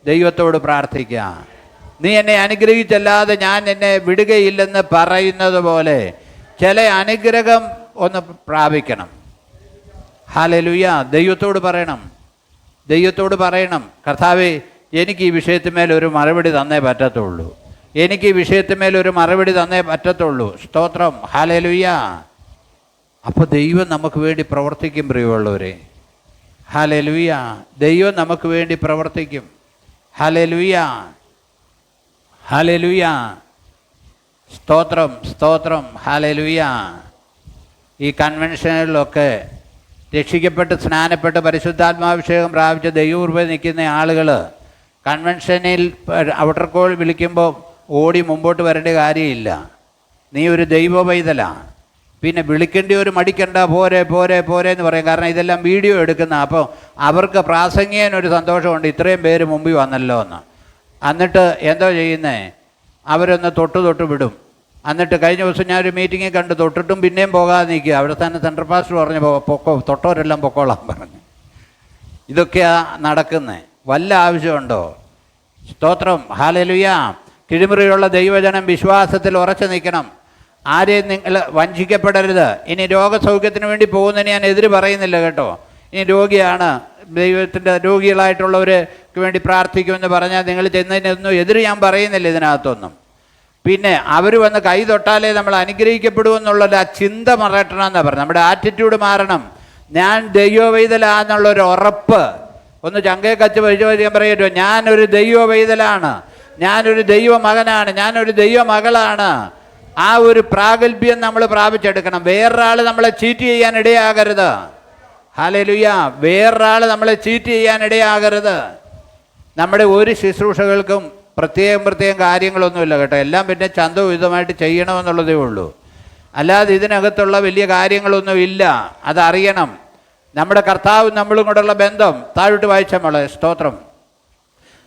ദൈവത്തോട് പ്രാർത്ഥിക്കുക. നീ എന്നെ അനുഗ്രഹിച്ചല്ലാതെ ഞാൻ എന്നെ വിടുകയില്ലെന്ന് പറയുന്നത് പോലെ ചില അനുഗ്രഹം ഒന്ന് പ്രാപിക്കണം. ഹല്ലേലൂയ. ദൈവത്തോട് പറയണം, കർത്താവേ എനിക്ക് ഈ വിഷയത്തിന്മേൽ ഒരു മറുപടി തന്നേ പറ്റത്തുള്ളൂ. സ്തോത്രം. ഹല്ലേലൂയ. അപ്പോൾ ദൈവം നമുക്ക് വേണ്ടി പ്രവർത്തിക്കും. പ്രിയമുള്ളവരെ, ഹല്ലേലൂയ. ദൈവം നമുക്ക് വേണ്ടി പ്രവർത്തിക്കും. ഹല്ലേലൂയ. സ്തോത്രം. ഹല്ലേലൂയ. ഈ കൺവെൻഷനുകളിലൊക്കെ രക്ഷിക്കപ്പെട്ട് സ്നാനപ്പെട്ട് പരിശുദ്ധാത്മാഭിഷേകം പ്രാപിച്ച ദൈവകൃപ നിൽക്കുന്ന ആളുകൾ കൺവെൻഷനിൽ ഔട്ടർ കോൾ വിളിക്കുമ്പോൾ ഓടി മുമ്പോട്ട് വരേണ്ട കാര്യമില്ല. നീ ഒരു ദൈവ പൈതലാണ്. പിന്നെ വിളിക്കേണ്ടി ഒരു മടിക്കണ്ട, പോരെ എന്ന് പറയും. കാരണം ഇതെല്ലാം വീഡിയോ എടുക്കുന്ന. അപ്പോൾ അവർക്ക് പ്രാസംഗികനൊരു സന്തോഷമുണ്ട്, ഇത്രയും പേര് മുമ്പിൽ വന്നല്ലോ എന്ന്. എന്നിട്ട് എന്തോ ചെയ്യുന്നേ, അവരൊന്ന് തൊട്ട് വിടും. എന്നിട്ട് കഴിഞ്ഞ ദിവസം ഞാനൊരു മീറ്റിങ്ങിൽ കണ്ട് തൊട്ടിട്ടും പിന്നെയും പോകാതെ നിൽക്കുക. അവിടെ തന്നെ സെൻട്രൽ പാസ്റ്റർ പറഞ്ഞു, തൊട്ടവരെല്ലാം പൊക്കോളാൻ പറഞ്ഞു. ഇതൊക്കെയാണ് നടക്കുന്നത്. വല്ല ആവശ്യമുണ്ടോ? സ്തോത്രം. ഹല്ലേലൂയ. കിഴിമുറിയുള്ള ദൈവജനം വിശ്വാസത്തിൽ ഉറച്ചു നിൽക്കണം. ആരെയും നിങ്ങൾ വഞ്ചിക്കപ്പെടരുത്. ഇനി രോഗസൗഖ്യത്തിന് വേണ്ടി പോകുന്നതിന് ഞാൻ എതിര് പറയുന്നില്ല കേട്ടോ. ഇനി രോഗിയാണ്, ദൈവത്തിൻ്റെ രോഗികളായിട്ടുള്ളവർക്ക് വേണ്ടി പ്രാർത്ഥിക്കുമെന്ന് പറഞ്ഞാൽ നിങ്ങൾ ചെന്നതിനൊന്നും എതിര് ഞാൻ പറയുന്നില്ല ഇതിനകത്തൊന്നും. പിന്നെ അവർ വന്ന് കൈ തൊട്ടാലേ നമ്മൾ അനുഗ്രഹിക്കപ്പെടുമെന്നുള്ളൊരു ആ ചിന്ത മറക്കണമെന്നാണ് പറഞ്ഞത്. നമ്മുടെ ആറ്റിറ്റ്യൂഡ് മാറണം. ഞാൻ ദൈവവൈതലാന്നുള്ളൊരു ഉറപ്പ് ഒന്ന് ചങ്കേ കച്ച് പരിശോധിക്കാൻ പറയുമല്ലോ. ഞാനൊരു ദൈവവൈതലാണ്, ഞാനൊരു ദൈവമകനാണ്, ഞാനൊരു ദൈവമകളാണ്. ആ ഒരു പ്രാഗൽഭ്യം നമ്മൾ പ്രാപിച്ചെടുക്കണം. വേറൊരാൾ നമ്മളെ ചീറ്റ് ചെയ്യാൻ ഇടയാകരുത്. ഹല്ലേലൂയ. വേറൊരാൾ നമ്മളെ ചീറ്റ് ചെയ്യാൻ ഇടയാകരുത്. നമ്മുടെ ഒരു ശുശ്രൂഷകൾക്കും പ്രത്യേകം കാര്യങ്ങളൊന്നുമില്ല കേട്ടോ. എല്ലാം പിന്നെ ചന്തവിധമായിട്ട് ചെയ്യണമെന്നുള്ളതേ ഉള്ളൂ. അല്ലാതെ ഇതിനകത്തുള്ള വലിയ കാര്യങ്ങളൊന്നും ഇല്ല. അതറിയണം. നമ്മുടെ കർത്താവും നമ്മളും കൂടെയുള്ള ബന്ധം. താഴോട്ട് വായിച്ച മോളെ. സ്തോത്രം.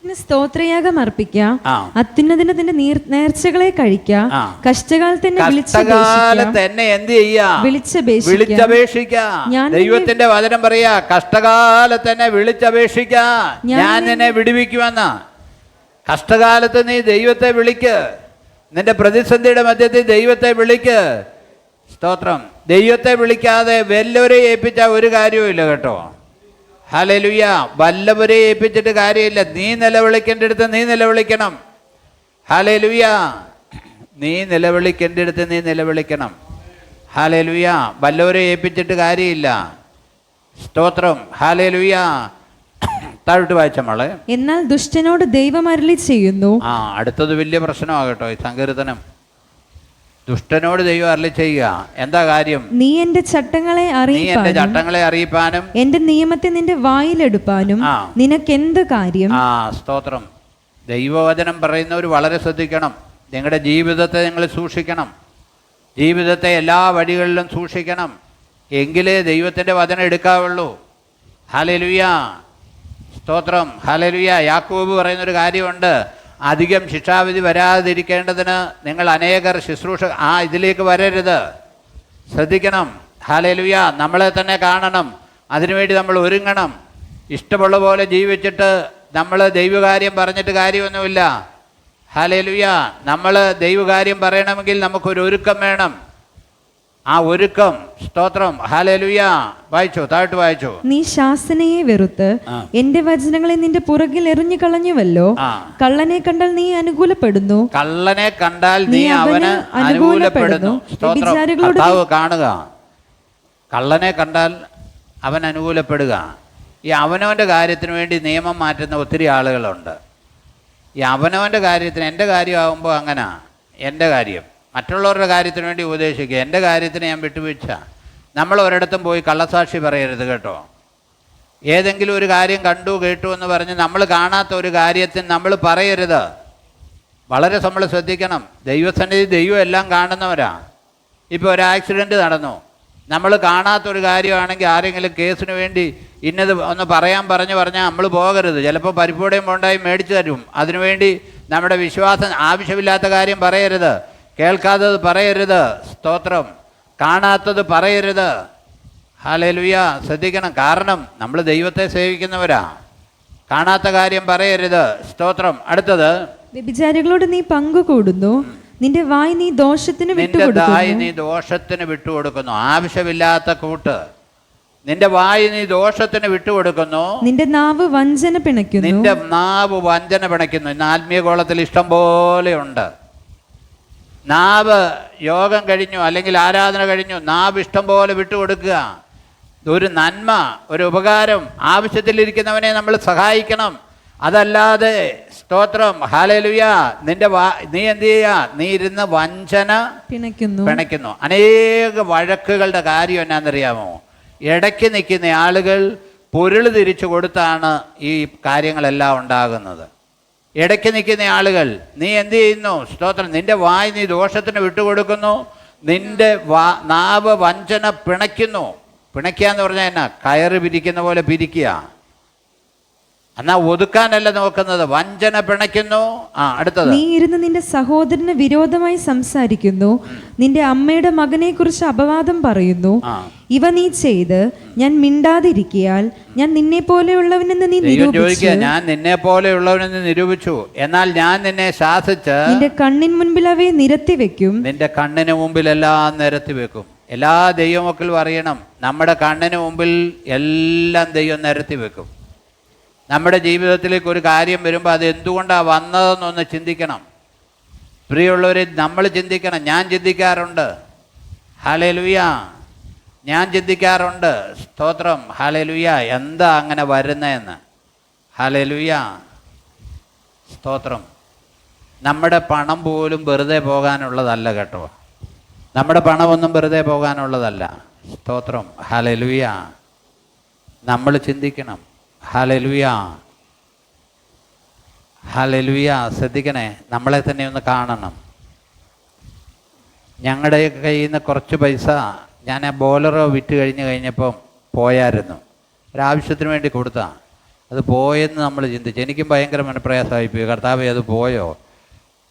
സ്തോത്രയാഗം അർപ്പിക്കാം, ആ. അത്യുന്നതിന്റെ നേർച്ചകളെ കഴിക്കാം, ആ. കഷ്ടകാലത്ത് എന്നെ കഷ്ടകാലത്ത് എന്നെ എന്ത് ചെയ്യാം? വിളിച്ചപേക്ഷിക്കാം. ഞാൻ ദൈവത്തിന്റെ വചനം പറയാ, കഷ്ടകാലത്ത് എന്നെ വിളിച്ചപേക്ഷിക്കാം, ഞാൻ നിന്നെ വിടുവിക്കുമെന്ന്. കഷ്ടകാലത്ത് നീ ദൈവത്തെ വിളിക്ക്. നിന്റെ പ്രതിസന്ധിയുടെ മധ്യത്തിൽ ദൈവത്തെ വിളിക്ക്. സ്തോത്രം. ദൈവത്തെ വിളിക്കാതെ വല്ലവരെ ഏൽപ്പിച്ച ഒരു കാര്യവും ഇല്ല കേട്ടോ. ഹല്ലേലൂയ. വല്ലവരെ ഏൽപ്പിച്ചിട്ട് കാര്യമില്ല. നീ നിലവിളിക്കേണ്ടടുത്ത് നീ നിലവിളിക്കണം. ഹല്ലേലൂയ. നീ നിലവിളിക്കേണ്ടടുത്ത് നീ നിലവിളിക്കണം. ഹല്ലേലൂയ. വല്ലവരെ ഏൽപ്പിച്ചിട്ട് കാര്യമില്ല. സ്തോത്രം. ഹല്ലേലൂയ. താഴോട്ട് വായിച്ച മോളെ. എന്നാൽ ദുഷ്ടനോട് ദൈവം അരുളി ചെയ്യുന്നു. അടുത്തത് വലിയ പ്രശ്നമാകട്ടോ ഈ സങ്കീർത്തനം. ദുഷ്ടനോട് ദൈവം അരുളി ചെയ്യുക. എന്താ കാര്യം? നീ എന്റെ ചട്ടങ്ങളെ അറിയിപ്പാനും എന്റെ നിയമത്തെ നിന്റെ വായിലെടുപ്പാനും നിനക്കെന്ത് കാര്യം? സ്തോത്രം. ദൈവവചനം പറയുന്നവർ വളരെ ശ്രദ്ധിക്കണം. നിങ്ങളുടെ ജീവിതത്തെ നിങ്ങൾ സൂക്ഷിക്കണം. ജീവിതത്തെ എല്ലാ വഴികളിലും സൂക്ഷിക്കണം. എങ്കിലേ ദൈവത്തിൻ്റെ വചനം എടുക്കാവുള്ളൂ. ഹല്ലേലൂയ. സ്തോത്രം. ഹല്ലേലൂയ. യാക്കോബ് പറയുന്നൊരു കാര്യമുണ്ട്. അധികം ശിക്ഷാവിധി വരാതിരിക്കേണ്ടതിന് നിങ്ങൾ അനേകർ ശുശ്രൂഷ ഇതിലേക്ക് വരരുത്. ശ്രദ്ധിക്കണം. ഹല്ലേലൂയ. നമ്മളെ തന്നെ കാണണം. അതിനുവേണ്ടി നമ്മൾ ഒരുങ്ങണം. ഇഷ്ടമുള്ള പോലെ ജീവിച്ചിട്ട് നമ്മൾ ദൈവകാര്യം പറഞ്ഞിട്ട് കാര്യമൊന്നുമില്ല. ഹല്ലേലൂയ. നമ്മൾ ദൈവകാര്യം പറയണമെങ്കിൽ നമുക്കൊരു ഒരുക്കം വേണം. ആ ഒരുക്കം. സ്തോത്രം. ഹല്ലേലൂയ. വായിച്ചോ, താഴോട്ട് വായിച്ചോ. നീ ശാസനയെ വെറുത്ത് എന്റെ വചനങ്ങളെ നിന്റെ പുറകിൽ എറിഞ്ഞു കളഞ്ഞുവല്ലോ. കള്ളനെ കണ്ടാൽ നീ അനുകൂലപ്പെടുന്നു. കള്ളനെ കണ്ടാൽ നീ അവന് അനുകൂലപ്പെടുന്നു. സ്തോത്രം. കർത്താവ് കാണുക. കള്ളനെ കണ്ടാൽ അവൻ അനുകൂലപ്പെടുക. ഈ അവനവൻ്റെ കാര്യത്തിന് വേണ്ടി നിയമം മാറ്റുന്ന ഒത്തിരി ആളുകളുണ്ട്. ഈ അവനവൻ്റെ കാര്യത്തിന്, എൻ്റെ കാര്യമാകുമ്പോൾ അങ്ങനെ എൻ്റെ കാര്യം, മറ്റുള്ളവരുടെ കാര്യത്തിന് വേണ്ടി ഉപദേശിക്കുക. എൻ്റെ കാര്യത്തിന് ഞാൻ വിട്ടുവീഴ്ച. നമ്മൾ ഒരിടത്തും പോയി കള്ളസാക്ഷി പറയരുത് കേട്ടോ. ഏതെങ്കിലും ഒരു കാര്യം കണ്ടു കേട്ടു എന്ന് പറഞ്ഞ് നമ്മൾ കാണാത്ത ഒരു കാര്യത്തിന് നമ്മൾ പറയരുത്. വളരെ നമ്മൾ ശ്രദ്ധിക്കണം. ദൈവസന്നിധി ദൈവം എല്ലാം കാണുന്നവരാ. ഇപ്പോൾ ഒരു ആക്സിഡൻറ്റ് നടന്നു, നമ്മൾ കാണാത്തൊരു കാര്യമാണെങ്കിൽ ആരെങ്കിലും കേസിന് വേണ്ടി ഇന്നത് ഒന്ന് പറഞ്ഞാൽ നമ്മൾ പോകരുത്. ചിലപ്പോൾ പരിപ്പൂടെയും പോണ്ടായും മേടിച്ചു തരും. അതിനുവേണ്ടി നമ്മുടെ വിശ്വാസം, ആവശ്യമില്ലാത്ത കാര്യം പറയരുത്. കേൾക്കാത്തത് പറയരുത്. സ്തോത്രം. കാണാത്തത് പറയരുത്. ഹല്ലേലൂയ. ശ്രദ്ധിക്കണം. കാരണം നമ്മൾ ദൈവത്തെ സേവിക്കുന്നവരാ. കാണാത്ത കാര്യം പറയരുത്. സ്തോത്രം. അടുത്തത്, വ്യഭിചാരികളോട് നീ പങ്കുകൂടുന്നു, നിന്റെ വായ് നീ ദോഷത്തിന് വിട്ടുകൊടുക്കുന്നു. ആവശ്യമില്ലാത്ത കൂട്ട്. നിന്റെ വായ് നീ ദോഷത്തിന് വിട്ടുകൊടുക്കുന്നു. നിന്റെ നാവ് വഞ്ചന പിണയ്ക്കുന്നു. ഇന്ന് ആത്മീയ ഗോളത്തിൽ ഇഷ്ടം പോലെ ഉണ്ട്. നാവ് യോഗം കഴിഞ്ഞു അല്ലെങ്കിൽ ആരാധന കഴിഞ്ഞു, നാവ് ഇഷ്ടം പോലെ വിട്ടുകൊടുക്കുക. ഒരു നന്മ, ഒരു ഉപകാരം, ആവശ്യത്തിലിരിക്കുന്നവനെ നമ്മൾ സഹായിക്കണം. അതല്ലാതെ സ്തോത്രം. ഹല്ലേലൂയ. നീ എന്ത് ചെയ്യുക? നീ ഇരുന്ന് വഞ്ചന പിണയ്ക്കുന്നു. അനേക വഴക്കുകളുടെ കാര്യം എന്നാണെന്നറിയാമോ? ഇടയ്ക്ക് നിൽക്കുന്ന ആളുകൾ പൊരുൾ തിരിച്ചു കൊടുത്താണ് ഈ കാര്യങ്ങളെല്ലാം ഉണ്ടാകുന്നത്. ഇടയ്ക്ക് നിൽക്കുന്ന ആളുകൾ, നീ എന്ത് ചെയ്യുന്നു? സ്തോത്രം. നിന്റെ വായ് നീ ദോഷത്തിന് വിട്ടുകൊടുക്കുന്നു, നിന്റെ നാവ് വഞ്ചന പിണയ്ക്കുന്നു. പിണയ്ക്കുക എന്ന് പറഞ്ഞാൽ എന്നാ? കയറ് പിരിക്കുന്ന പോലെ പിരിക്കുക. എന്നാൽ ഒതുക്കാനല്ല നോക്കുന്നത്, വഞ്ചന പിണയ്ക്കുന്നു. അടുത്തത്, നീ ഇരുന്ന് നിന്റെ സഹോദരന് വിരോധമായി സംസാരിക്കുന്നു, നിന്റെ അമ്മയുടെ മകനെ കുറിച്ച് അപവാദം പറയുന്നു. ഇവ നീ ചെയ്ത് ഞാൻ മിണ്ടാതിരിക്കയാൽ ഞാൻ നിന്നെ പോലെയുള്ളവനെന്ന് നീ നിരൂപിച്ചു. ഞാൻ നിന്നെ പോലെയുള്ളവനെന്ന് നിരൂപിച്ചു. എന്നാൽ ഞാൻ നിന്നെ ശാസിച്ച് നിന്റെ കണ്ണിൻ മുൻപിൽ അവയെ നിരത്തി വെക്കും. നിന്റെ കണ്ണിന് മുമ്പിൽ എല്ലാം നിരത്തി വെക്കും. എല്ലാ ദൈവമക്കളും അറിയണം, നമ്മുടെ കണ്ണിന് മുമ്പിൽ എല്ലാം ദൈവം നിരത്തി വെക്കും. നമ്മുടെ ജീവിതത്തിലേക്ക് ഒരു കാര്യം വരുമ്പോൾ അത് എന്തുകൊണ്ടാണ് വന്നതെന്നൊന്ന് ചിന്തിക്കണം. പ്രിയമുള്ളവരെ, നമ്മൾ ചിന്തിക്കണം. ഞാൻ ചിന്തിക്കാറുണ്ട്. ഹല്ലേലൂയ. ഞാൻ ചിന്തിക്കാറുണ്ട്. സ്തോത്രം. ഹല്ലേലൂയ. എന്താ അങ്ങനെ വരുന്നതെന്ന്. ഹല്ലേലൂയ. സ്തോത്രം. നമ്മുടെ പണം പോലും വെറുതെ പോകാനുള്ളതല്ല കേട്ടോ. നമ്മുടെ പണമൊന്നും വെറുതെ പോകാനുള്ളതല്ല. സ്തോത്രം. ഹല്ലേലൂയ. നമ്മൾ ചിന്തിക്കണം. ഹല്ലേലൂയ. ഹല്ലേലൂയ. ശ്രദ്ധിക്കണേ, നമ്മളെ തന്നെ ഒന്ന് കാണണം. ഞങ്ങളുടെ കയ്യിൽ നിന്ന് കുറച്ച് പൈസ ഞാൻ ബോലറോ വിറ്റ് കഴിഞ്ഞപ്പോൾ പോയായിരുന്നു. ഒരാവശ്യത്തിന് വേണ്ടി കൊടുത്താ, അത് പോയെന്ന് നമ്മൾ ചിന്തിച്ചു. എനിക്കും ഭയങ്കര മനപ്രയാസമായിപ്പോയി, കർത്താവേ അത് പോയോ,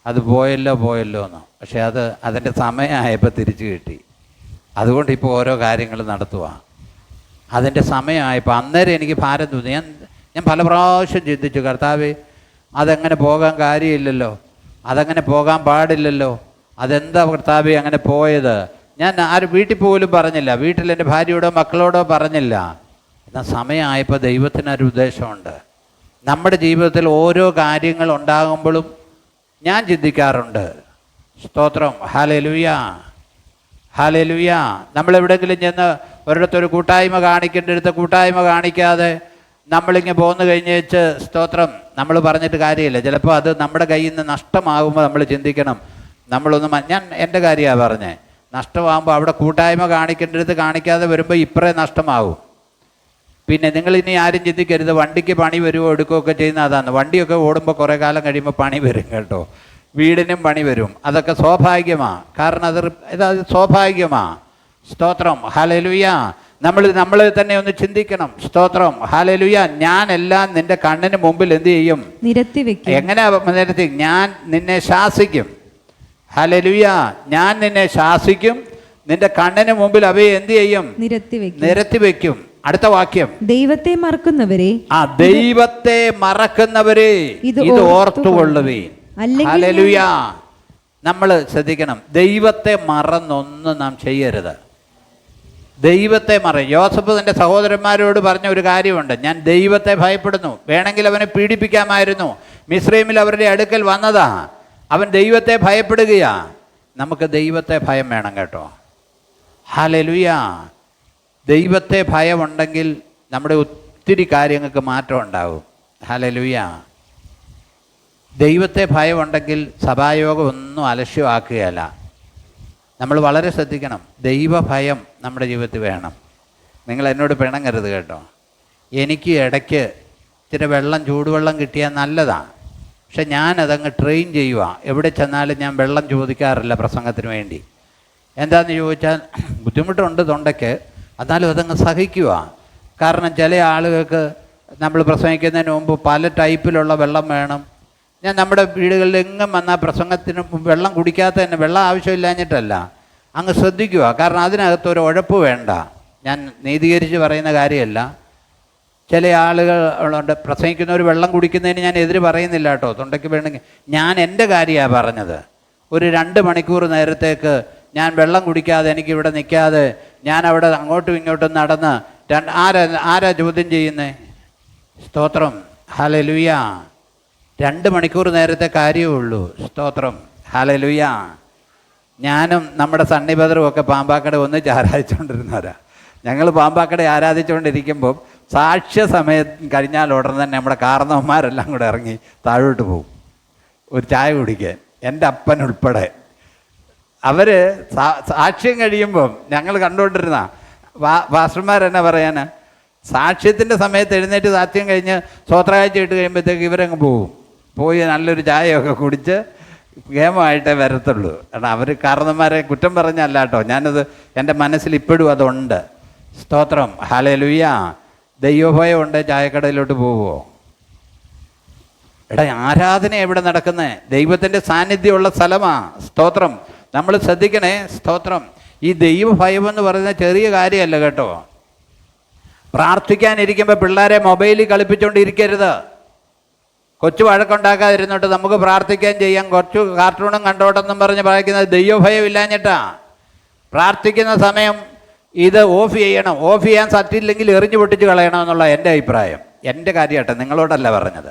അത് പോയല്ലോ എന്ന്. പക്ഷേ അതിൻ്റെ സമയമായപ്പോൾ തിരിച്ചു കിട്ടി. അതുകൊണ്ട് ഇപ്പോൾ ഓരോ കാര്യങ്ങൾ നടത്തുക. അതിൻ്റെ സമയമായപ്പോൾ അന്നേരം എനിക്ക് ഭാരം തോന്നി. ഞാൻ പല പ്രാവശ്യം ചിന്തിച്ചു, കർത്താവേ അതെങ്ങനെ പോകാൻ കാര്യമില്ലല്ലോ, അതങ്ങനെ പോകാൻ പാടില്ലല്ലോ, അതെന്താ കർത്താവേ അങ്ങനെ പോയത്. ഞാൻ ആരും വീട്ടിൽ പോലും പറഞ്ഞില്ല, വീട്ടിൽ എൻ്റെ ഭാര്യയോടോ മക്കളോടോ പറഞ്ഞില്ല. എന്നാൽ സമയമായപ്പോൾ ദൈവത്തിനൊരു ഉദ്ദേശമുണ്ട്. നമ്മുടെ ജീവിതത്തിൽ ഓരോ കാര്യങ്ങൾ ഉണ്ടാകുമ്പോഴും ഞാൻ ചിന്തിക്കാറുണ്ട്, സ്തോത്രം, ഹല്ലേലൂയ, ഹല്ലേലൂയ. നമ്മളെവിടെയെങ്കിലും ചെന്ന് ഒരിടത്തൊരു കൂട്ടായ്മ കാണിക്കേണ്ടടുത്ത് കൂട്ടായ്മ കാണിക്കാതെ നമ്മളിങ്ങനെ പോന്നു കഴിഞ്ഞേച്ച് സ്തോത്രം നമ്മൾ പറഞ്ഞിട്ട് കാര്യമില്ല. ചിലപ്പോൾ അത് നമ്മുടെ കയ്യിൽ നിന്ന് നഷ്ടമാകുമ്പോൾ നമ്മൾ ചിന്തിക്കണം, ഞാൻ എൻ്റെ കാര്യമാണ് പറഞ്ഞത്, നഷ്ടമാകുമ്പോൾ അവിടെ കൂട്ടായ്മ കാണിക്കേണ്ടടുത്ത് കാണിക്കാതെ വരുമ്പോൾ ഇപ്പറേ നഷ്ടമാകും. പിന്നെ നിങ്ങളിനി ആരും ചിന്തിക്കരുത് വണ്ടിക്ക് പണി വരുമോ എടുക്കുകയൊക്കെ ചെയ്യുന്ന അതാണ്. വണ്ടിയൊക്കെ ഓടുമ്പോൾ കുറേ കാലം കഴിയുമ്പോൾ പണി വരും കേട്ടോ, വീടിനും പണി വരും. അതൊക്കെ സ്വാഭാവികമാണ്, കാരണം അത് സ്വാഭാവികമാണ്. സ്തോത്രം, ഹല്ലേലൂയ. നമ്മൾ തന്നെ ഒന്ന് ചിന്തിക്കണം, സ്തോത്രം, ഹല്ലേലൂയ. ഞാനെല്ലാം നിന്റെ കണ്ണിന് മുമ്പിൽ എന്ത് ചെയ്യും? നിരത്തി വെക്കും. എങ്ങനെയാ നിരത്തി? ഞാൻ നിന്നെ ശാസിക്കും. ഹല്ലേലൂയ. ഞാൻ നിന്നെ ശാസിക്കും, നിന്റെ കണ്ണിന് മുമ്പിൽ അവയെ എന്ത് ചെയ്യും? നിരത്തി വെക്കും. അടുത്ത വാക്യം, ദൈവത്തെ മറക്കുന്നവരെ ദൈവത്തെ മറക്കുന്നവരെ ഇത് ഓർത്തുകൊള്ളുവീൻ. ഹല്ലേലൂയ. നമ്മൾ ശ്രദ്ധിക്കണം, ദൈവത്തെ മറന്നൊന്നും നാം ചെയ്യരുത്. ദൈവത്തെ യോസഫ് തൻ്റെ സഹോദരന്മാരോട് പറഞ്ഞ ഒരു കാര്യമുണ്ട്, ഞാൻ ദൈവത്തെ ഭയപ്പെടുന്നു. വേണമെങ്കിൽ അവനെ പീഡിപ്പിക്കാമായിരുന്നു. മിസ്രൈമിൽ അവരുടെ അടുക്കൽ വന്നതാ, അവൻ ദൈവത്തെ ഭയപ്പെടുകയാ. നമുക്ക് ദൈവത്തെ ഭയം വേണം കേട്ടോ. ഹല്ലേലൂയ. ദൈവത്തെ ഭയമുണ്ടെങ്കിൽ നമ്മുടെ ഒത്തിരി കാര്യങ്ങൾക്ക് മാറ്റം ഉണ്ടാകും. ഹല്ലേലൂയ. ദൈവത്തെ ഭയമുണ്ടെങ്കിൽ സഭായോഗം ഒന്നും അലക്ഷ്യമാക്കുകയല്ല. നമ്മൾ വളരെ ശ്രദ്ധിക്കണം, ദൈവഭയം നമ്മുടെ ജീവിതത്തിൽ വേണം. നിങ്ങൾ എന്നോട് പിണങ്ങരുത് കേട്ടോ. എനിക്ക് ഇടയ്ക്ക് ഇച്ചിരി ചൂടുവെള്ളം കിട്ടിയാൽ നല്ലതാണ്. പക്ഷെ ഞാനതങ്ങ് ട്രെയിൻ ചെയ്യുക. എവിടെ ചെന്നാലും ഞാൻ വെള്ളം ചോദിക്കാറില്ല പ്രസംഗത്തിന് വേണ്ടി. എന്താണെന്ന് ചോദിച്ചാൽ ബുദ്ധിമുട്ടുണ്ട് തൊണ്ടയ്ക്ക്, എന്നാലും അതങ്ങ് സഹിക്കുക. കാരണം ചില ആളുകൾക്ക് നമ്മൾ പ്രസംഗിക്കുന്നതിന് മുമ്പ് പല ടൈപ്പിലുള്ള വെള്ളം വേണം. ഞാൻ നമ്മുടെ വീടുകളിൽ എങ്ങും വന്നാൽ പ്രസംഗത്തിന് വെള്ളം കുടിക്കാത്ത തന്നെ, വെള്ളം ആവശ്യമില്ലാഞ്ഞിട്ടല്ല, അങ്ങ് ശ്രദ്ധിക്കുക. കാരണം അതിനകത്തൊരു ഉഴപ്പ് വേണ്ട. ഞാൻ നീതീകരിച്ച് പറയുന്ന കാര്യമല്ല. ചില ആളുകളുണ്ട് പ്രസംഗിക്കുന്നവർ വെള്ളം കുടിക്കുന്നതിന് ഞാൻ എതിര് പറയുന്നില്ല കേട്ടോ, തൊണ്ടയ്ക്ക് വേണമെങ്കിൽ. ഞാൻ എൻ്റെ കാര്യമാണ് പറഞ്ഞത്. ഒരു 2 മണിക്കൂർ നേരത്തേക്ക് ഞാൻ വെള്ളം കുടിക്കാതെ എനിക്കിവിടെ നിൽക്കാതെ ഞാൻ അവിടെ അങ്ങോട്ടും ഇങ്ങോട്ടും നടന്ന് ആരാ ചോദ്യം ചെയ്യുന്നേ? സ്തോത്രം, ഹല്ലേലൂയ. 2 മണിക്കൂർ നേരത്തെ കാര്യമേ ഉള്ളൂ. സ്തോത്രം, ഹല്ലേലൂയ. ഞാനും നമ്മുടെ സണ്ണിബദറും ഒക്കെ പാമ്പാക്കട ഒന്നിച്ച് ആരാധിച്ചുകൊണ്ടിരുന്നവരാ. ഞങ്ങൾ പാമ്പാക്കട ആരാധിച്ചുകൊണ്ടിരിക്കുമ്പം സാക്ഷ്യ സമയം കഴിഞ്ഞാൽ ഉടനെ തന്നെ നമ്മുടെ കാരണവന്മാരെല്ലാം കൂടെ ഇറങ്ങി താഴോട്ട് പോകും ഒരു ചായ കുടിക്കാൻ, എൻ്റെ അപ്പൻ ഉൾപ്പെടെ. അവർ സാക്ഷ്യം കഴിയുമ്പം ഞങ്ങൾ കണ്ടുകൊണ്ടിരുന്ന പാസ്റ്റർമാരെന്നെ പറയാൻ, സാക്ഷ്യത്തിൻ്റെ സമയത്ത് എഴുന്നേറ്റ് സാക്ഷ്യം കഴിഞ്ഞ് സ്വോത്രകാഴ്ച ഇട്ട് കഴിയുമ്പോഴത്തേക്ക് ഇവരങ്ങ് പോയി നല്ലൊരു ചായയൊക്കെ കുടിച്ച് ഗേമമായിട്ടേ വരത്തുള്ളൂ. കാരണം അവർ കാരണന്മാരെ കുറ്റം പറഞ്ഞല്ല കേട്ടോ, ഞാനത് എൻ്റെ മനസ്സിൽ ഇപ്പോഴും അതുണ്ട്. സ്തോത്രം, ഹല്ലേലൂയ. ദൈവഭയം ഉണ്ട്, ചായക്കടയിലോട്ട് പോവുമോ? ആരാധന എവിടെ നടക്കുന്നത്? ദൈവത്തിൻ്റെ സാന്നിധ്യമുള്ള സ്ഥലമാണ്. സ്തോത്രം, നമ്മൾ ശ്രദ്ധിക്കണേ. സ്തോത്രം. ഈ ദൈവഭയം എന്ന് പറയുന്ന ചെറിയ കാര്യമല്ല കേട്ടോ. പ്രാർത്ഥിക്കാനിരിക്കുമ്പോൾ പിള്ളേരെ മൊബൈലിൽ കളിപ്പിച്ചുകൊണ്ടിരിക്കരുത്. കൊച്ചു വഴക്കുണ്ടാക്കാതിരുന്നിട്ട് നമുക്ക് പ്രാർത്ഥിക്കാൻ ചെയ്യാം, കുറച്ച് കാർട്ടൂണും കണ്ടോട്ടെന്നും പറഞ്ഞ് പറയുന്നത് ദൈവഭയം ഇല്ലാഞ്ഞിട്ടാ. പ്രാർത്ഥിക്കുന്ന സമയം ഇത് ഓഫ് ചെയ്യണം. ഓഫ് ചെയ്യാൻ സറ്റില്ലെങ്കിൽ എറിഞ്ഞു പൊട്ടിച്ച് കളയണമെന്നുള്ള എൻ്റെ അഭിപ്രായം. എൻ്റെ കാര്യമാട്ടെ, നിങ്ങളോടല്ല പറഞ്ഞത്.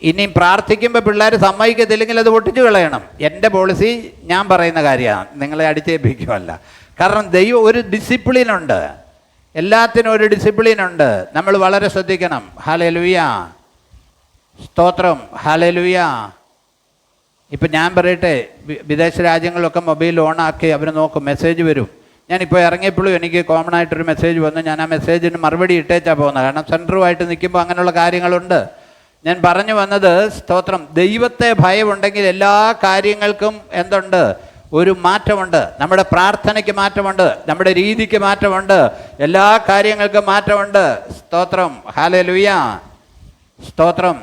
ഇനി പ്രാർത്ഥിക്കുമ്പോൾ പിള്ളേർ സമ്മതിക്കത്തില്ലെങ്കിൽ അത് പൊട്ടിച്ച് കളയണം. എൻ്റെ പോളിസി ഞാൻ പറയുന്ന കാര്യമാണ്, നിങ്ങളെ അടിച്ചേൽപ്പിക്കുമല്ല. കാരണം ദൈവം ഒരു ഡിസിപ്ലിനുണ്ട്, എല്ലാത്തിനും ഒരു ഡിസിപ്ലിനുണ്ട്. നമ്മൾ വളരെ ശ്രദ്ധിക്കണം. ഹല്ലേലൂയ. സ്തോത്രം, ഹല്ലേലൂയ. ഇപ്പം ഞാൻ പറയട്ടെ, വിദേശ രാജ്യങ്ങളിലൊക്കെ മൊബൈൽ ഓണാക്കി അവർ നോക്കും, മെസ്സേജ് വരും. ഞാനിപ്പോൾ ഇറങ്ങിയപ്പോഴും എനിക്ക് കോമൺ ആയിട്ടൊരു മെസ്സേജ് വന്നു. ഞാൻ ആ മെസ്സേജിന് മറുപടി ഇട്ടേച്ചാണ് പോകുന്നത്. കാരണം സെൻറ്ററുമായിട്ട് നിൽക്കുമ്പോൾ അങ്ങനെയുള്ള കാര്യങ്ങളുണ്ട്. ഞാൻ പറഞ്ഞു വന്നത്, സ്തോത്രം, ദൈവത്തെ ഭയമുണ്ടെങ്കിൽ എല്ലാ കാര്യങ്ങൾക്കും എന്തുണ്ട്? ഒരു മാറ്റമുണ്ട്. നമ്മുടെ പ്രാർത്ഥനയ്ക്ക് മാറ്റമുണ്ട്, നമ്മുടെ രീതിക്ക് മാറ്റമുണ്ട്, എല്ലാ കാര്യങ്ങൾക്കും മാറ്റമുണ്ട്. സ്തോത്രം, ഹല്ലേലൂയ, സ്തോത്രം.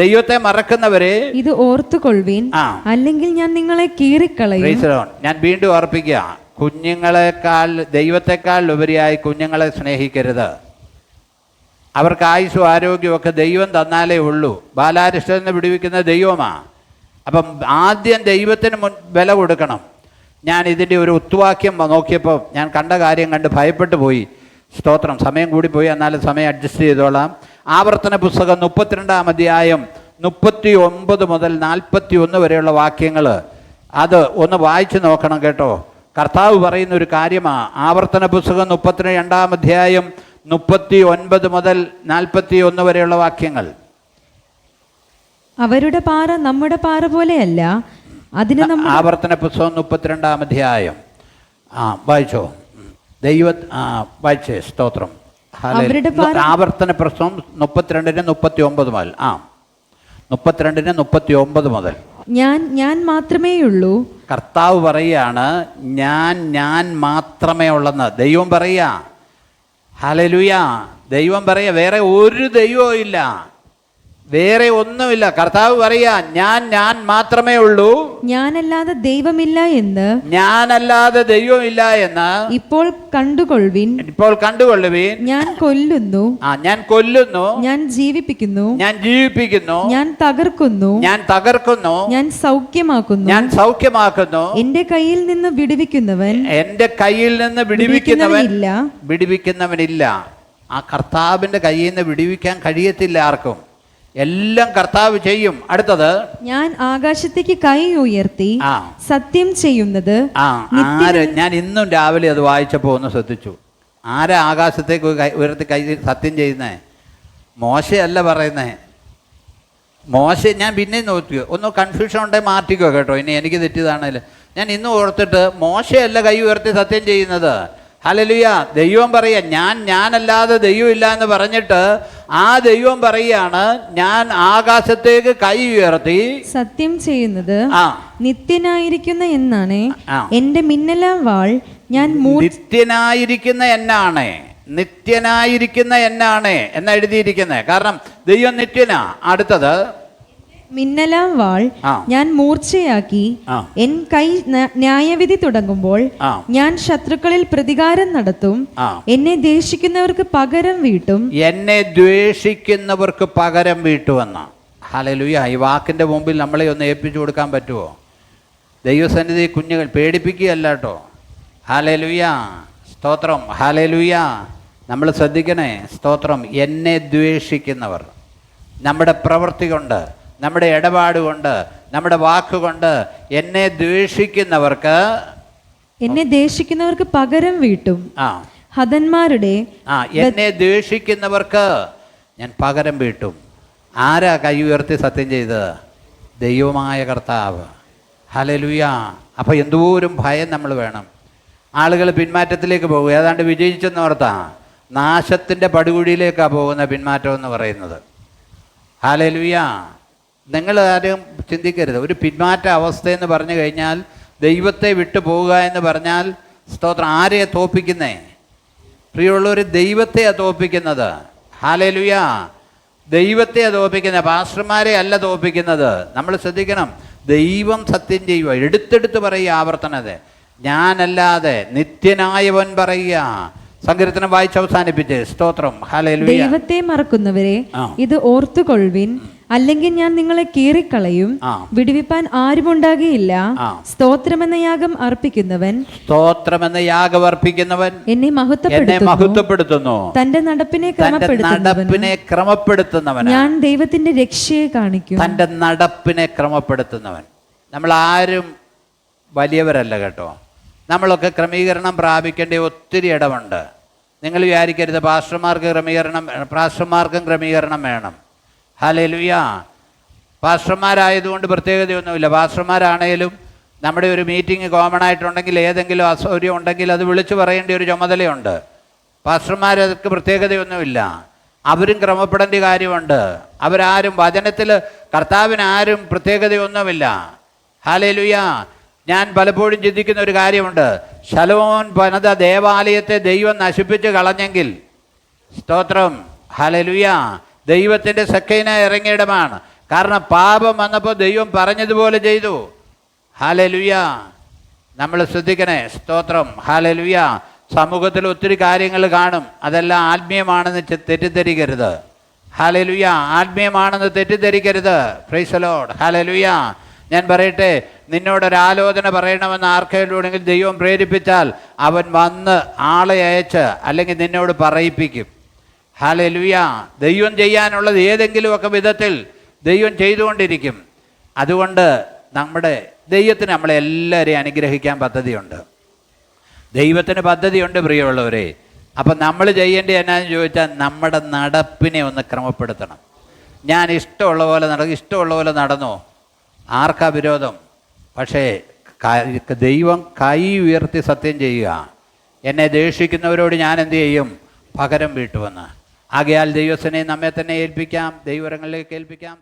ദൈവത്തെ മറക്കുന്നവരെ ഇത് ഓർത്തുകൊള്ളുവിൻ, അല്ലെങ്കിൽ ഞാൻ നിങ്ങളെ കീറിക്കളയും. ഞാൻ വീണ്ടും ഓർപ്പിക്കുക, കുഞ്ഞുങ്ങളെക്കാൾ, ദൈവത്തെക്കാൾ ഉപരിയായി കുഞ്ഞുങ്ങളെ സ്നേഹിക്കരുത്. അവർക്ക് ആയുസ്സും ആരോഗ്യമൊക്കെ ദൈവം തന്നാലേ ഉള്ളൂ. ബാലാരിഷ്ടത്തിൽ നിന്ന് വിടുവിക്കുന്ന ദൈവമാണ്. അപ്പം ആദ്യം ദൈവത്തിന് വില കൊടുക്കണം. ഞാൻ ഇതിൻ്റെ ഒരു ഒത്തുവാക്യം നോക്കിയപ്പോൾ ഞാൻ കണ്ട കാര്യം കണ്ട് ഭയപ്പെട്ടു പോയി. സ്തോത്രം. സമയം കൂടിപ്പോയി, എന്നാലും സമയം അഡ്ജസ്റ്റ് ചെയ്തോളാം. ആവർത്തന പുസ്തകം 32-ാം അധ്യായം 39 മുതൽ 41 വരെയുള്ള വാക്യങ്ങൾ അത് ഒന്ന് വായിച്ചു നോക്കണം കേട്ടോ. കർത്താവ് പറയുന്ന ഒരു കാര്യമാണ്. ആവർത്തന പുസ്തകം 32-ാം അധ്യായം 39 മുതൽ 41 വരെയുള്ള വാക്യങ്ങൾ. അവരുടെ പാറ നമ്മുടെ പാറ പോലെയല്ല. അതിന് ആവർത്തന പുസ്തകം 32-ാം അധ്യായം വായിച്ചോ. വായിച്ചേ. സ്തോത്രം. ആവർത്തന പുസ്തകം 32-39 മുതൽ 32-39 മുതൽ. ഞാൻ മാത്രമേയുള്ളൂ. കർത്താവ് പറയുകയാണ്, ഞാൻ മാത്രമേ ഉള്ളെന്ന് ദൈവം പറയുക. ഹല്ലേലൂയ. ദൈവം പറയുക, വേറെ ഒരു ദൈവവും ഇല്ല, വേറെ ഒന്നുമില്ല. കർത്താവ് പറയാ, ഞാൻ മാത്രമേ ഉള്ളൂ, ഞാനല്ലാതെ ദൈവമില്ല എന്ന് ഇപ്പോൾ കണ്ടുകൊള്ളുവിൻ. ഞാൻ കൊല്ലുന്നു, ഞാൻ ജീവിപ്പിക്കുന്നു, ഞാൻ തകർക്കുന്നു, ഞാൻ സൗഖ്യമാക്കുന്നു. എന്റെ കയ്യിൽ നിന്ന് വിടുവിക്കുന്നവനില്ല. ആ കർത്താവിന്റെ കയ്യിൽ നിന്ന് വിടുവിക്കാൻ കഴിയത്തില്ല ആർക്കും. എല്ലാം കർത്താവ് ചെയ്യും. അടുത്തത്, ഞാൻ ആകാശത്തേക്ക് കൈ ഉയർത്തി സത്യം ചെയ്യുന്നത്. ഞാൻ ഇന്നും രാവിലെ അത് വായിച്ചപ്പോൾ ഒന്ന് ശ്രദ്ധിച്ചു. ആരാ ആകാശത്തേക്ക് ഉയർത്തി കൈ സത്യം ചെയ്യുന്നേ? മോശയല്ല പറയുന്നേ. ഞാൻ പിന്നെ നോക്കിയോ, ഒന്ന് കൺഫ്യൂഷൻ ഉണ്ടെങ്കിൽ മാറ്റിക്കോ കേട്ടോ. ഇനി എനിക്ക് തെറ്റിയതാണേലും ഞാൻ ഇന്ന് ഓർത്തിട്ട്, മോശയല്ല കൈ ഉയർത്തി സത്യം ചെയ്യുന്നത്. ഹല്ലേലൂയ. ദൈവം പറയുക, ഞാനല്ലാതെ ദൈവമില്ല എന്ന് പറഞ്ഞിട്ട് ആ ദൈവം പറയുകയാണ്, ഞാൻ ആകാശത്തേക്ക് കൈ ഉയർത്തി സത്യം ചെയ്യുന്നത് നിത്യനായിരിക്കുന്ന എന്നാണ് എന്റെ മിന്നലാം വാൾ. ഞാൻ നിത്യനായിരിക്കുന്ന എന്നാണ് എന്ന് എഴുതിയിരിക്കുന്നത്. കാരണം ദൈവം നിത്യനാ. അടുത്തത്, മിന്നലാം വാൾ ഞാൻ മൂർച്ചയാക്കി എൻ കൈ ന്യായവിധി തുടങ്ങുമ്പോൾ ഞാൻ ശത്രുക്കളിൽ പ്രതികാരം നടത്തും. എന്നെ ദ്വേഷിക്കുന്നവർക്ക് പകരം വീട്ടുമെന്ന. ഹല്ലേലൂയ. ഈ വാക്കിന്റെ മുമ്പിൽ നമ്മളെ ഒന്ന് ഏൽപ്പിച്ചു കൊടുക്കാൻ പറ്റുമോ? ദൈവസന്നിധി കുഞ്ഞുങ്ങൾ പേടിപ്പിക്കുകയല്ല കേട്ടോ. ഹല്ലേലൂയ, സ്തോത്രം. ഹല്ലേലൂയ. നമ്മൾ ശ്രദ്ധിക്കണേ. സ്തോത്രം. എന്നെ ദ്വേഷിക്കുന്നവർ, നമ്മുടെ പ്രവൃത്തി കൊണ്ട്, നമ്മുടെ ഇടപാട് കൊണ്ട്, നമ്മുടെ വാക്കുകൊണ്ട് എന്നെ ദ്വേഷിക്കുന്നവർക്ക് പകരം വീട്ടും. ഹതന്മാരുടെ എന്നെ ദ്വേഷിക്കുന്നവർക്ക് ഞാൻ പകരം വീട്ടും. ആരാ കൈ ഉയർത്തി സത്യം ചെയ്തത്? ദൈവമായ കർത്താവ്. ഹല്ലേലൂയ. അപ്പോൾ എന്തോരം ഭയം നമ്മൾ വേണം. ആളുകൾ പിന്മാറ്റത്തിലേക്ക് പോകും. ഏതാണ്ട് വിജയിച്ചെന്ന് ഓർത്താ നാശത്തിൻ്റെ പടുകുഴിയിലേക്കാണ് പോകുന്ന പിന്മാറ്റം എന്ന് പറയുന്നത്. ഹല്ലേലൂയ. നിങ്ങൾ ആരും ചിന്തിക്കരുത്, ഒരു പിന്മാറ്റ അവസ്ഥയെന്ന് പറഞ്ഞു കഴിഞ്ഞാൽ, ദൈവത്തെ വിട്ടു പോവുക എന്ന് പറഞ്ഞാൽ, സ്തോത്രം, ആരെയാണ് തോൽപ്പിക്കുന്നേ? പ്രിയമുള്ളവർ, ദൈവത്തെയാണ് തോൽപ്പിക്കുന്നത്. ഹല്ലേലൂയ. ദൈവത്തെയാണ് തോൽപ്പിക്കുന്നത്, പാസ്റ്റർമാരെ അല്ല തോൽപ്പിക്കുന്നത്. നമ്മൾ ശ്രദ്ധിക്കണം. ദൈവം സത്യം ചെയ്യുക, എടുത്തെടുത്ത് പറയുക. ആവർത്തനത് ഞാനല്ലാതെ നിത്യനായവൻ പറയുക. സങ്കീർത്തനം വായിച്ച് അവസാനിപ്പിച്ച്. സ്തോത്രം. ഹല്ലേലൂയ. ദൈവത്തെ മറക്കുന്നവരെ ഇത് ഓർത്തുകൊള്ളുവിൻ, അല്ലെങ്കിൽ ഞാൻ നിങ്ങളെ കീറിക്കളയും. വിടുവിപ്പാൻ ആരുമുണ്ടാകുകയില്ല. സ്തോത്രമെന്ന യാഗം അർപ്പിക്കുന്നവൻ എന്നെ മഹത്വപ്പെടുത്തുന്നു. തന്റെ നടപ്പിനെ ക്രമപ്പെടുത്തുന്നവൻ ഞാൻ ദൈവത്തിന്റെ രക്ഷയെ കാണിക്കും. തന്റെ നടപ്പിനെ ക്രമപ്പെടുത്തുന്നവൻ. നമ്മൾ ആരും വലിയവരല്ല കേട്ടോ. നമ്മളൊക്കെ ക്രമീകരണം പ്രാപിക്കേണ്ട ഒത്തിരി ഇടമുണ്ട്. നിങ്ങൾ വിചാരിക്കരുത് പാസ്റ്റർമാർക്കും ക്രമീകരണം വേണം. ഹല്ലേലൂയ. പാസ്റ്റർമാരായതുകൊണ്ട് പ്രത്യേകതയൊന്നുമില്ല. പാസ്റ്റർമാരാണേലും നമ്മുടെ ഒരു മീറ്റിംഗ് കോമൺ ആയിട്ടുണ്ടെങ്കിൽ, ഏതെങ്കിലും അസൗകര്യം ഉണ്ടെങ്കിൽ അത് വിളിച്ചു പറയേണ്ട ഒരു ചുമതലയുണ്ട്. പാസ്റ്റർമാർക്ക് പ്രത്യേകതയൊന്നുമില്ല. അവരും ക്രമപ്പെടേണ്ട കാര്യമുണ്ട്. അവരാരും വചനത്തിൽ, കർത്താവിനാരും പ്രത്യേകതയൊന്നുമില്ല. ഹല്ലേലൂയ. ഞാൻ പലപ്പോഴും ചിന്തിക്കുന്ന ഒരു കാര്യമുണ്ട്. ശലോമോൻ പണിത ദേവാലയത്തെ ദൈവം നശിപ്പിച്ച് കളഞ്ഞെങ്കിൽ, സ്തോത്രം, ഹല്ലേലൂയ, ദൈവത്തിൻ്റെ സെക്കൈന ഇറങ്ങിയിടമാണ്. കാരണം പാപം വന്നപ്പോൾ ദൈവം പറഞ്ഞതുപോലെ ചെയ്തു. ഹല്ലേലൂയ. നമ്മൾ ശ്രദ്ധിക്കണേ, സ്തോത്രം, ഹല്ലേലൂയ. സമൂഹത്തിൽ ഒത്തിരി കാര്യങ്ങൾ കാണും, അതെല്ലാം ആത്മീയമാണെന്ന് തെറ്റിദ്ധരിക്കരുത്. ഹല്ലേലൂയ. ആത്മീയമാണെന്ന് തെറ്റിദ്ധരിക്കരുത്. Price the lord. ഹല്ലേലൂയ. ഞാൻ പറയട്ടെ, നിന്നോടൊരാലോചന പറയണമെന്ന് ആർക്കെങ്കിലും ദൈവം പ്രേരിപ്പിച്ചാൽ അവൻ വന്ന് ആളെ അയച്ച് അല്ലെങ്കിൽ നിന്നോട് പറയിപ്പിക്കും. ഹല്ലേലൂയ. ദൈവം ചെയ്യാനുള്ളത് ഏതെങ്കിലുമൊക്കെ വിധത്തിൽ ദൈവം ചെയ്തുകൊണ്ടിരിക്കും. അതുകൊണ്ട് ദൈവത്തിന് നമ്മളെല്ലാവരെയും അനുഗ്രഹിക്കാൻ പദ്ധതിയുണ്ട്. ദൈവത്തിന് പദ്ധതിയുണ്ട് പ്രിയമുള്ളവരെ. അപ്പം നമ്മൾ ചെയ്യേണ്ടത് എന്നാന്ന് ചോദിച്ചാൽ നമ്മുടെ നടപ്പിനെ ഒന്ന് ക്രമപ്പെടുത്തണം. ഞാൻ ഇഷ്ടമുള്ള പോലെ നടന്നോ? ആർക്കാ വിരോധം? പക്ഷേ ദൈവം കൈ ഉയർത്തി സത്യം ചെയ്യുക, എന്നെ ദേഷിക്കുന്നവരോട് ഞാൻ എന്തു ചെയ്യും? പകരം വീട്ടുവെന്ന്. ആകയാൽ ദൈവത്തിനെ നമ്മെ തന്നെ ഏൽപ്പിക്കാം, ദൈവങ്ങളിലേക്ക് ഏൽപ്പിക്കാം.